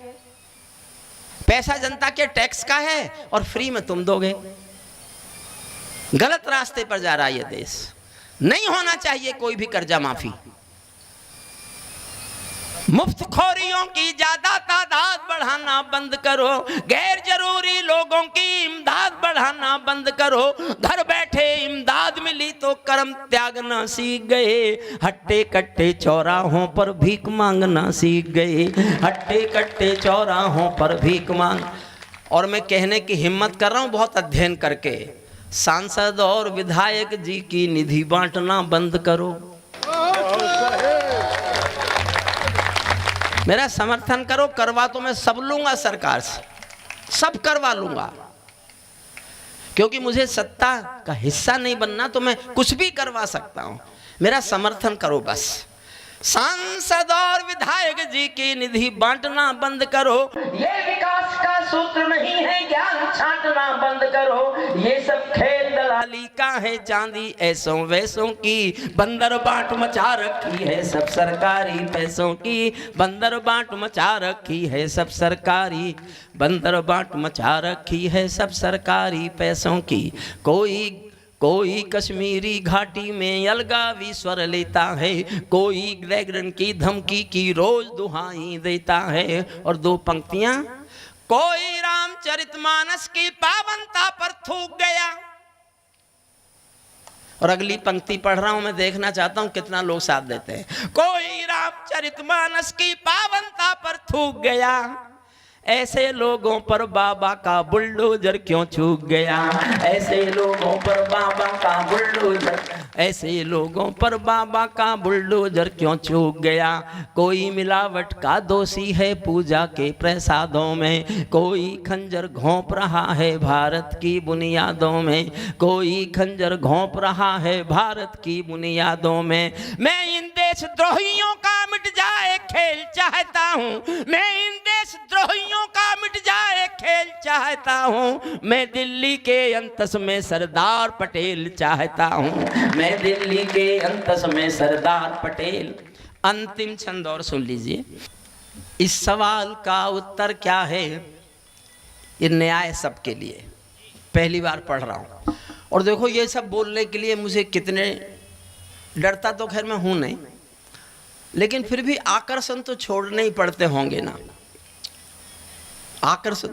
पैसा जनता के टैक्स का है और फ्री में तुम दोगे। गलत रास्ते पर जा रहा है ये देश। नहीं होना चाहिए कोई भी कर्जा माफी। मुफ्तखोरियों की ज्यादा तादाद बढ़ाना बंद करो। गैर जरूरी लोगों की इमदाद बढ़ाना बंद करो। घर बैठे इमदाद मिली तो कर्म त्यागना सीख गए। हट्टे कट्टे चौराहों पर भीख मांगना सीख गए। हट्टे कट्टे चौराहों पर भीख मांग। और मैं कहने की हिम्मत कर रहा हूं बहुत अध्ययन करके, सांसद और विधायक जी की निधि बांटना बंद करो। मेरा समर्थन करो। करवा तो मैं सब लूंगा, सरकार से सब करवा लूंगा, क्योंकि मुझे सत्ता का हिस्सा नहीं बनना, तो मैं कुछ भी करवा सकता हूं। मेरा समर्थन करो बस। सांसद और विधायक जी की निधि बांटना बंद करो। ये विकास का सूत्र नहीं है, ज्ञान छांटना बंद करो। ये सब खेल दलाली का है, चांदी ऐसों वैसों की। बंदर बाट मचा रखी है सब सरकारी पैसों की। बंदर बाट मचा रखी है सब सरकारी। बंदर बाट मचा रखी है सब सरकारी पैसों की। कोई कश्मीरी घाटी में अलगावी स्वर लेता है। कोई ड्रैगन की धमकी की रोज दुहाई देता है। और 2 पंक्तियां, कोई रामचरितमानस की पावनता पर थूक गया। और अगली पंक्ति पढ़ रहा हूं मैं, देखना चाहता हूं कितना लोग साथ देते हैं। कोई रामचरितमानस की पावनता पर थूक गया। ऐसे लोगों पर बाबा का बुलडोजर क्यों चूक गया। ऐसे लोगों पर बाबा का बुलडोजर, ऐसे लोगों पर बाबा का बुलडोजर क्यों चूक गया। कोई मिलावट का दोषी है पूजा के प्रसादों में। कोई खंजर घोंप रहा है भारत की बुनियादों में। कोई खंजर घोंप रहा है भारत की बुनियादों में। मैं इन देशद्रोहियों का मिट जाए खेल चाहता हूँ। मैं इन देशद्रोहियों का मिट जाए खेल चाहता हूँ। मैं दिल्ली के अंतस में सरदार पटेल चाहता हूँ। मैं दिल्ली के अंतस में सरदार पटेल। अंतिम छंद और सुन लीजिए। इस सवाल का उत्तर क्या है, ये न्याय सबके लिए। पहली बार पढ़ रहा हूँ और देखो ये सब बोलने के लिए मुझे कितने, डरता तो खैर मैं हूँ नहीं, लेकिन फिर भी आकर्षण तो छोड़ने ही पड़ते होंगे ना। आकर्षण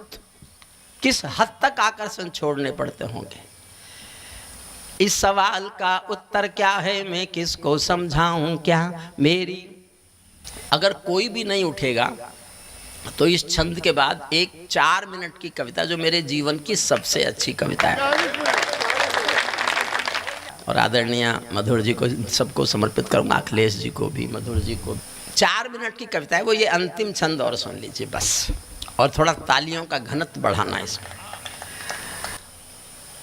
किस हद तक आकर्षण छोड़ने पड़ते होंगे। इस सवाल का उत्तर क्या है, मैं किसको समझाऊं क्या। मेरी अगर कोई भी नहीं उठेगा तो इस छंद के बाद एक 4 मिनट की कविता, जो मेरे जीवन की सबसे अच्छी कविता है और आदरणीय मधुर जी को सबको समर्पित करूंगा, अखिलेश जी को भी, मधुर जी को। 4 मिनट की कविता है वो। ये अंतिम छंद और सुन लीजिए बस, और थोड़ा तालियों का घनत्व बढ़ाना इसमें।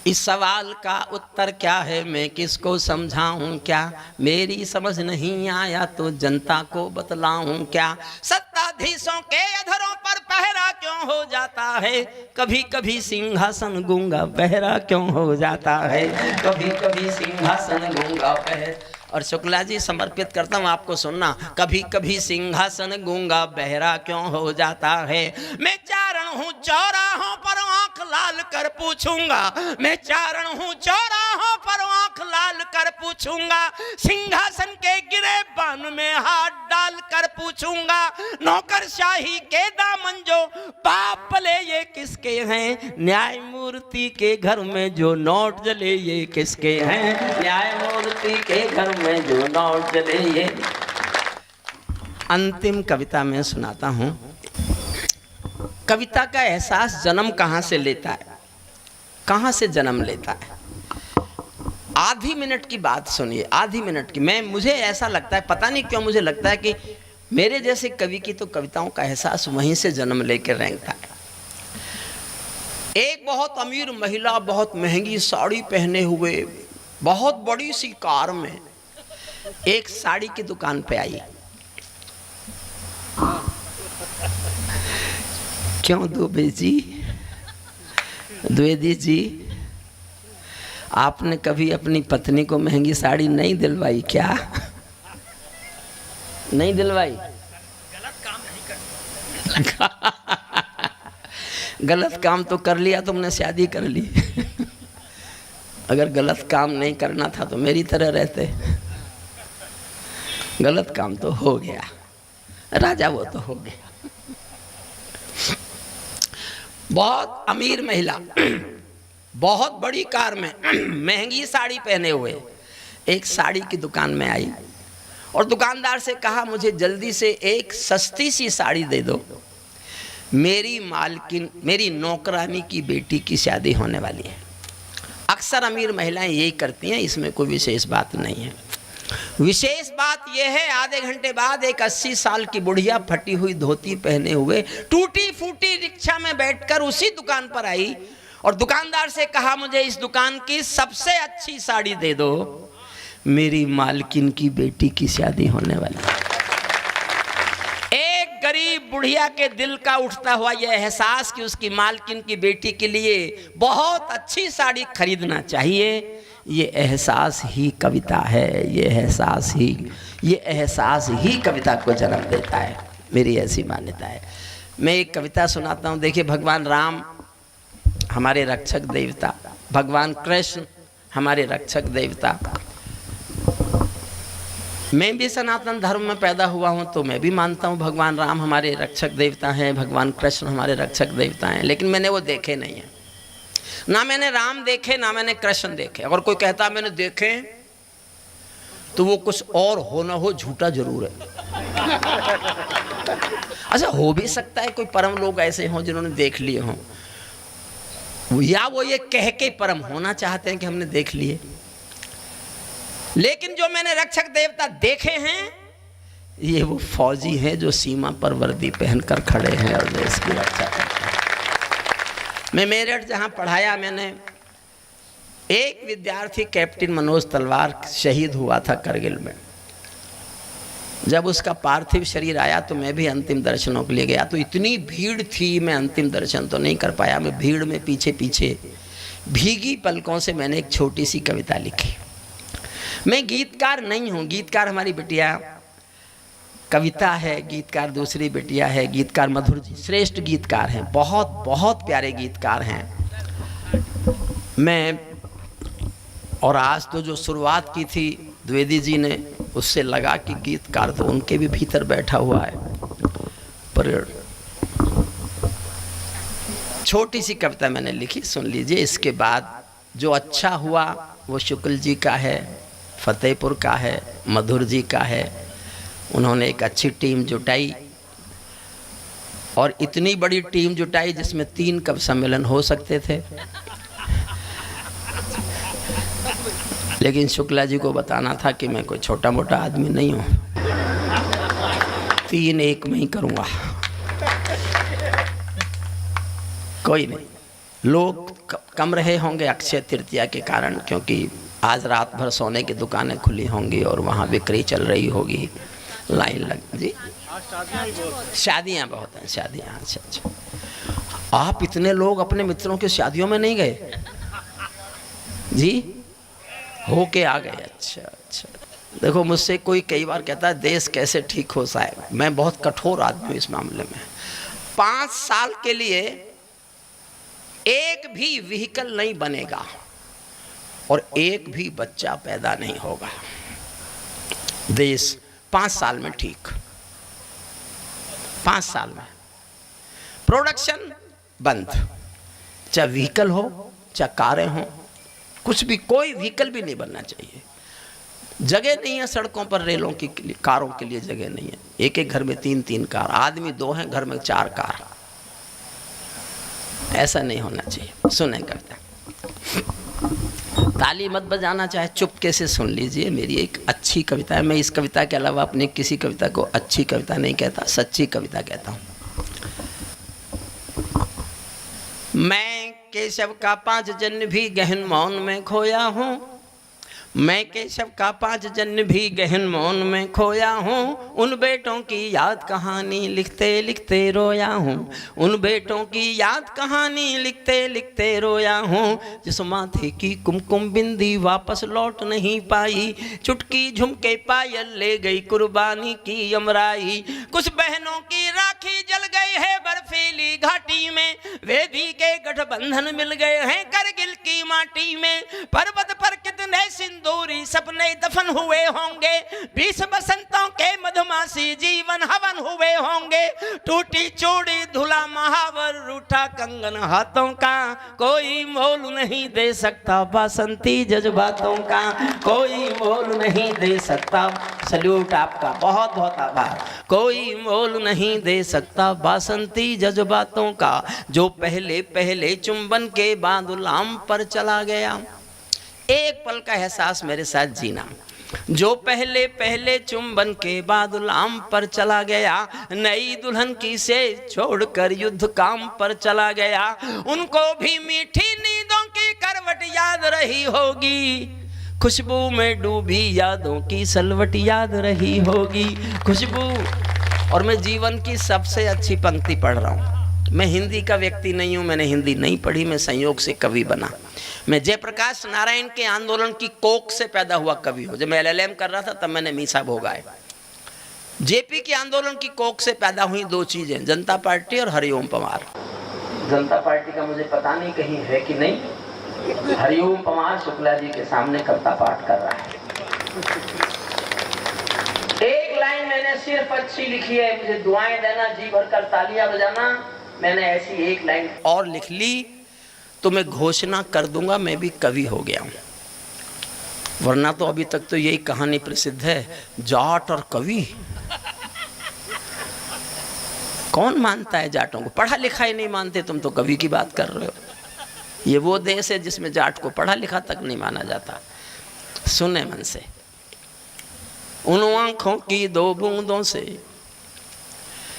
इस सवाल का उत्तर क्या है, मैं किसको समझाऊं क्या। मेरी समझ नहीं आया तो जनता को बतलाऊं क्या। सत्ताधीशों के अधरों पर पहरा क्यों हो जाता है। कभी कभी सिंहासन गूंगा बहरा क्यों हो जाता है। कभी कभी सिंहासन गूंगा बहरा। और शुक्ला जी समर्पित करता हूँ आपको सुनना। कभी कभी सिंहासन गूंगा बहरा क्यों हो जाता है, मैं चारण हूँ चौराहों पर आंख लाल कर पूछूंगा, मैं चारण हूँ चौराहों पर आंख लाल कर पूछूंगा, सिंहासन के गिरे बान में हाथ डाल कर पूछूंगा, नौकरशाही के दामन जो पाप पले ये किसके हैं, न्यायमूर्ति के घर में जो नोट जले ये किसके हैं, न्यायमूर्ति के घर में जो नोट जले ये। अंतिम कविता मैं सुनाता हूं। कविता का एहसास जन्म कहां से लेता है, कहां से जन्म लेता है? आधी मिनट की बात सुनिए, आधी मिनट की। मुझे ऐसा लगता है, पता नहीं क्यों मुझे लगता है कि मेरे जैसे कवि की तो कविताओं का एहसास वहीं से जन्म लेकर रेंगता है। एक बहुत अमीर महिला बहुत महंगी साड़ी पहने हुए बहुत बड़ी सी कार में एक साड़ी की दुकान पे आई। क्यों दुबे जी, द्विवेदी जी, आपने कभी अपनी पत्नी को महंगी साड़ी नहीं दिलवाई क्या? नहीं दिलवाई? गलत काम नहीं कर गलत काम तो कर लिया तुमने, शादी कर ली। अगर गलत काम नहीं करना था तो मेरी तरह रहते। गलत काम तो हो गया, राजा वो तो हो गया। बहुत अमीर महिला बहुत बड़ी कार में महंगी साड़ी पहने हुए एक साड़ी की दुकान में आई और दुकानदार से कहा, मुझे जल्दी से एक सस्ती सी साड़ी दे दो, मेरी मालकिन, मेरी नौकरानी की बेटी की शादी होने वाली है। अक्सर अमीर महिलाएं यही करती हैं, इसमें कोई विशेष बात नहीं है। विशेष बात यह है, आधे घंटे बाद एक 80 साल की बुढ़िया फटी हुई धोती पहने हुए टूटी फूटी रिक्शा में बैठकर उसी दुकान पर आई और दुकानदार से कहा, मुझे इस दुकान की सबसे अच्छी साड़ी दे दो, मेरी मालकिन की बेटी की शादी होने वाली है। एक गरीब बुढ़िया के दिल का उठता हुआ यह एहसास कि उसकी मालकिन की बेटी के लिए बहुत अच्छी साड़ी खरीदना चाहिए, ये एहसास ही कविता है। ये एहसास ही कविता को जन्म देता है, मेरी ऐसी मान्यता है। मैं एक कविता सुनाता हूँ। देखिए, भगवान राम हमारे रक्षक देवता, भगवान कृष्ण हमारे रक्षक देवता। मैं भी सनातन धर्म में पैदा हुआ हूँ तो मैं भी मानता हूँ भगवान राम हमारे रक्षक देवता हैं, भगवान कृष्ण हमारे रक्षक देवता हैं, लेकिन मैंने वो देखे नहीं हैं। ना मैंने राम देखे, ना मैंने कृष्ण देखे। अगर कोई कहता मैंने देखे तो वो कुछ और हो ना हो झूठा जरूर है। अच्छा, हो भी सकता है कोई परम लोग ऐसे हों जिन्होंने देख लिए हों, या वो ये कह के परम होना चाहते हैं कि हमने देख लिए। लेकिन जो मैंने रक्षक देवता देखे हैं, ये वो फौजी हैं जो सीमा पर वर्दी पहनकर खड़े हैं और देश की रक्षा करते हैं। मैं मेरठ जहाँ पढ़ाया, मैंने एक विद्यार्थी कैप्टन मनोज तलवार शहीद हुआ था करगिल में। जब उसका पार्थिव शरीर आया तो मैं भी अंतिम दर्शनों के लिए गया, तो इतनी भीड़ थी, मैं अंतिम दर्शन तो नहीं कर पाया। मैं भीड़ में पीछे पीछे भीगी पलकों से मैंने एक छोटी सी कविता लिखी। मैं गीतकार नहीं हूँ, गीतकार हमारी बिटिया कविता है, गीतकार दूसरी बिटिया है, गीतकार मधुर जी श्रेष्ठ गीतकार हैं, बहुत बहुत प्यारे गीतकार हैं। मैं और आज तो जो शुरुआत की थी द्विवेदी जी ने, उससे लगा कि गीतकार तो उनके भी भीतर बैठा हुआ है। पर छोटी सी कविता मैंने लिखी, सुन लीजिए। इसके बाद जो अच्छा हुआ वो शुक्ल जी का है, फतेहपुर का है, मधुर जी का है। उन्होंने एक अच्छी टीम जुटाई और इतनी बड़ी टीम जुटाई जिसमें 3 कवि सम्मेलन हो सकते थे, लेकिन शुक्ला जी को बताना था कि मैं कोई छोटा मोटा आदमी नहीं हूँ, 3 एक में ही करूँगा। कोई नहीं, लोग कम रहे होंगे अक्षय तृतीया के कारण, क्योंकि आज रात भर सोने की दुकानें खुली होंगी और वहाँ बिक्री चल रही होगी, लाइन लग जी। शादियाँ बहुत हैं, शादियाँ। अच्छा अच्छा, आप इतने लोग अपने मित्रों की शादियों में नहीं गए जी? होके आ गए? अच्छा अच्छा, देखो, मुझसे कोई कई बार कहता है देश कैसे ठीक हो साहब, मैं बहुत कठोर आदमी हूँ इस मामले में। 5 साल के लिए एक भी व्हीकल नहीं बनेगा और एक भी बच्चा पैदा नहीं होगा। देश 5 साल में ठीक, 5 साल में प्रोडक्शन बंद, चाहे व्हीकल हो चाहे कारें हो, कुछ भी, कोई व्हीकल भी नहीं बनना चाहिए। जगह नहीं है सड़कों पर रेलों की, कारों के लिए जगह नहीं है। एक एक घर में 3-3 कार, आदमी 2 हैं, घर में 4 कार। ऐसा नहीं होना चाहिए। सुने कविता, ताली मत बजाना, चाहे चुपके से सुन लीजिए। मेरी एक अच्छी कविता है, मैं इस कविता के अलावा अपनी किसी कविता को अच्छी कविता नहीं कहता, सच्ची कविता कहता हूँ। मैं केशव का 5 जन्म भी गहन मौन में खोया हूँ, मैं केशव का 5 जन्म भी गहन मौन में खोया हूँ। उन बेटों की याद कहानी लिखते लिखते रोया हूँ, उन बेटों की याद कहानी लिखते लिखते रोया हूँ। जिस माथे की कुमकुम बिंदी वापस लौट नहीं पाई, चुटकी झुमके पायल ले गई कुर्बानी की यमराई। कुछ बहनों की राखी जल गई है बर्फीली घाटी में, वे भी के गठबंधन मिल गए हैं करगिल की माटी में। पर्वत पर कितने दूरी सपने दफन हुए होंगे, 20 बसंतों के मधुमासी जीवन हवन हुए होंगे। टूटी चूड़ी धुला महावर, रूठा कंगन हाथों का, कोई मोल नहीं दे सकता बसंती जज्बातों का, कोई मोल नहीं दे सकता। सल्यूट आपका, बहुत बहुत आभार। कोई मोल नहीं दे सकता बसंती जज्बातों का, जो पहले पहले चुंबन के बाद गुलाम पर चला गया। एक पल का एहसास मेरे साथ जीना, जो पहले पहले चुंबन के बाद गुलाम पर चला गया, नई दुल्हन की से छोड़कर युद्ध काम पर चला गया। उनको भी मीठी नींदों की करवट याद रही होगी, खुशबू में डूबी यादों की सलवट याद रही होगी। खुशबू, और मैं जीवन की सबसे अच्छी पंक्ति पढ़ रहा हूँ। मैं हिंदी का व्यक्ति नहीं हूँ, मैंने हिंदी नहीं पढ़ी, मैं संयोग से कवि बना। मैं जयप्रकाश नारायण के आंदोलन की कोख से पैदा हुआ कवि हूँ। जब मैं LLM कर रहा था तब मैंने मीसा भोगाए। जेपी के आंदोलन की कोख से पैदा हुई 2 चीजें, जनता पार्टी और हरिओम पंवार। जनता पार्टी का मुझे पता नहीं कहीं है कि नहीं, हरिओम पंवार शुक्ला जी के सामने कविता पाठ कर रहा है। एक लाइन मैंने सिर्फ अच्छी लिखी है, मुझे दुआएं देना, जी भरकर तालियां बजाना। मैंने ऐसी एक लाइन और लिख ली तो मैं घोषणा कर दूंगा मैं भी कवि हो गया हूं। वरना तो अभी तक तो यही कहानी प्रसिद्ध है, जाट और कवि। कौन मानता है जाटों को? पढ़ा लिखा ही नहीं मानते, तुम तो कवि की बात कर रहे हो। ये वो देश है जिसमें जाट को पढ़ा लिखा तक नहीं माना जाता। सुने मन से, उन आंखों की 2 बूंदों से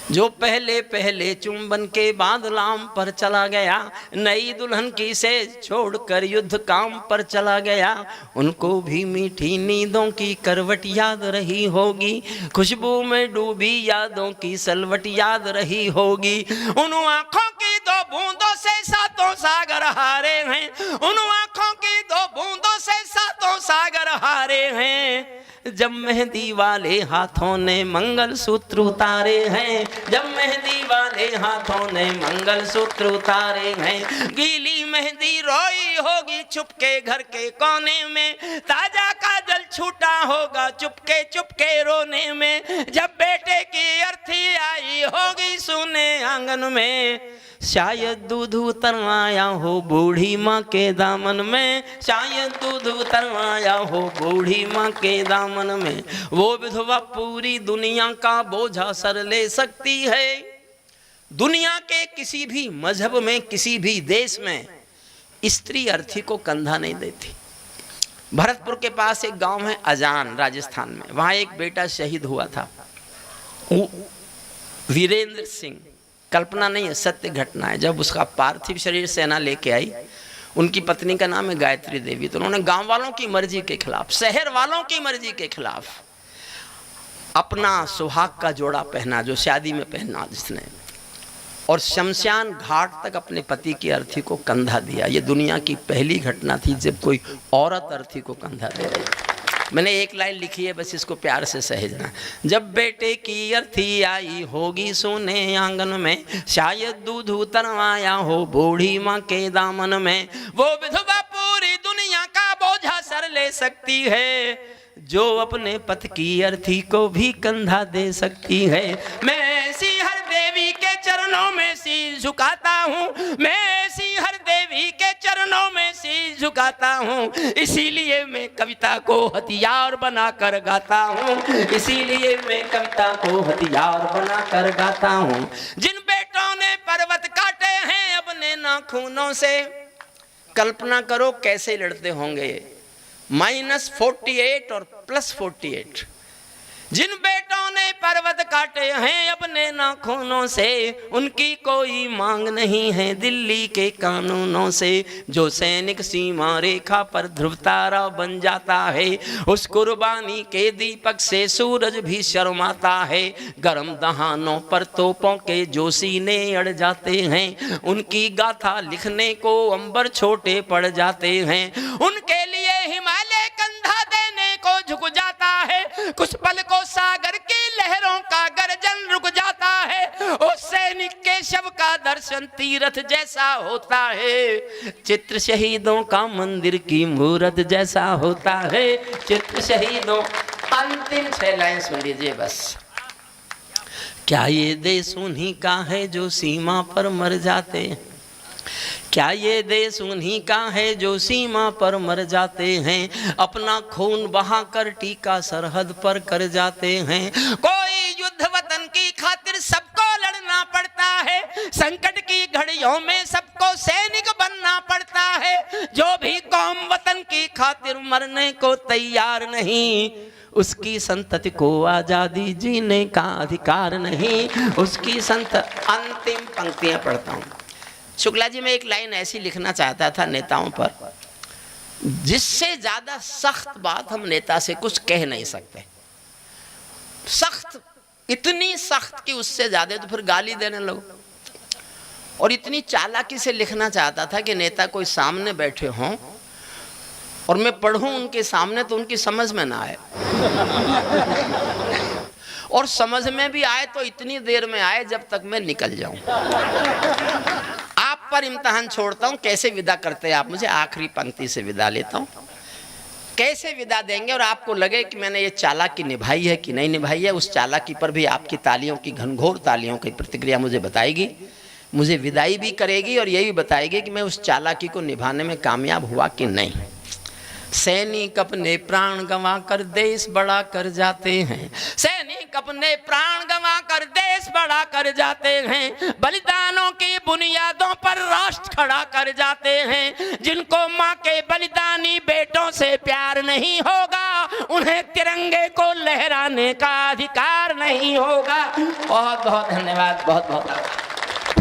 जो पहले पहले चुंबन के बाद लाम पर चला गया, नई दुल्हन की से छोड़कर युद्ध काम पर चला गया। उनको भी मीठी नींदों की करवट याद रही होगी, खुशबू में डूबी यादों की सलवट याद रही होगी। उन आंखों की 2 बूंदों से 7 सागर हारे हैं, उन आंखों की 2 बूंदों से 7 सागर हारे हैं। जब मेहंदी वाले हाथों ने मंगल सूत्र उतारे हैं, जब मेहंदी वाले हाथों ने मंगल सूत्र उतारे हैं। गीली मेहंदी रोई होगी चुपके घर के कोने में, ताजा काजल छूटा होगा चुपके चुपके रोने में। जब बेटे की अर्थी आई होगी सुने आंगन में, शायद दूध उतरवाया हो बूढ़ी माँ के दामन में, शायद दूध उतरवाया हो बूढ़ी माँ के दामन में। वो विधवा पूरी दुनिया का बोझा सर ले सकती है। दुनिया के किसी भी मजहब में, किसी भी देश में स्त्री अर्थी को कंधा नहीं देती। भरतपुर के पास एक गांव है अजान, राजस्थान में, वहां एक बेटा शहीद हुआ था, वीरेंद्र सिंह। कल्पना नहीं है, सत्य घटना है। जब उसका पार्थिव शरीर सेना लेके आई, उनकी पत्नी का नाम है गायत्री देवी, तो उन्होंने गांव वालों की मर्जी के खिलाफ, शहर वालों की मर्जी के खिलाफ अपना सुहाग का जोड़ा पहना, जो शादी में पहना जिसने, और शमशान घाट तक अपने पति की अर्थी को कंधा दिया। ये दुनिया की पहली घटना थी जब कोई औरत अर्थी को कंधा दे रही। मैंने एक लाइन लिखी है, बस इसको प्यार से सहेजना। जब बेटे की अर्थी आई होगी सोने आंगन में, शायद दूध उतरवाया हो बूढ़ी माँ के दामन में, वो विधवा पूरी दुनिया का बोझा सर ले सकती है, जो अपने पति की अर्थी को भी कंधा दे सकती है। मैं ऐसी हर देवी के चरणों में शीश झुकाता हूँ, मैं ऐसी हर देवी के चरणों में शीश झुकाता हूँ, इसीलिए मैं कविता को हथियार बना कर गाता हूँ, इसीलिए मैं कविता को हथियार बना कर गाता हूँ। जिन बेटों ने पर्वत काटे हैं अपने नाखूनों से, कल्पना करो कैसे लड़ते होंगे, -48 और +48। जिन बेटों ने पर्वत काटे हैं अपने नाखूनों से, उनकी कोई मांग नहीं है दिल्ली के कानूनों से। जो सैनिक सीमा रेखा पर ध्रुव तारा बन जाता है, उस कुर्बानी के दीपक से सूरज भी शर्माता है। गर्म दहानों पर तोपों के जो सीने अड़ जाते हैं, उनकी गाथा लिखने को अंबर छोटे पड़ जाते हैं। उनके लिए हिमालय कंधा देने को झुक जाता है, कुछ पल को सागर की लहरों का गर्जन रुक जाता है। उस सैनिक के शव का दर्शन तीर्थ जैसा होता है, चित्र शहीदों का मंदिर की मूरत जैसा होता है। चित्र शहीदों, अंतिम 6 लाइन सुन लीजिए बस। क्या ये देश उन्हीं का है जो सीमा पर मर जाते हैं, क्या ये देश उन्हीं का है जो सीमा पर मर जाते हैं, अपना खून बहाकर टीका सरहद पर कर जाते हैं। कोई युद्ध वतन की खातिर सबको लड़ना पड़ता है, संकट की घड़ियों में सबको सैनिक बनना पड़ता है। जो भी कौम वतन की खातिर मरने को तैयार नहीं, उसकी संतति को आजादी जीने का अधिकार नहीं, उसकी अंतिम पंक्तियां पढ़ता हूँ। शुक्ला जी, मैं एक लाइन ऐसी लिखना चाहता था नेताओं पर, जिससे ज्यादा सख्त बात हम नेता से कुछ कह नहीं सकते। सख्त, इतनी सख्त कि उससे ज्यादा तो फिर गाली देने लगो। और इतनी चालाकी से लिखना चाहता था कि नेता कोई सामने बैठे हों और मैं पढ़ूं उनके सामने तो उनकी समझ में ना आए, और समझ में भी आए तो इतनी देर में आए जब तक मैं निकल जाऊं। आप पर इम्तिहान छोड़ता हूं, कैसे विदा करते हैं आप मुझे। आखिरी पंक्ति से विदा लेता हूं, कैसे विदा देंगे और आपको लगे कि मैंने ये चालाकी निभाई है कि नहीं निभाई है। उस चालाकी पर भी आपकी तालियों की, घनघोर तालियों की प्रतिक्रिया मुझे बताएगी, मुझे विदाई भी करेगी और यही बताएगी कि मैं उस चालाकी को निभाने में कामयाब हुआ कि नहीं। सैनिक अपने प्राण गंवा कर देश बड़ा कर जाते हैं, सैनिक अपने प्राण गंवा कर देश बड़ा कर जाते हैं। बलिदानों की बुनियादों पर राष्ट्र खड़ा कर जाते हैं। जिनको माँ के बलिदानी बेटों से प्यार नहीं होगा, उन्हें तिरंगे को लहराने का अधिकार नहीं होगा। बहुत बहुत धन्यवाद, बहुत बहुत।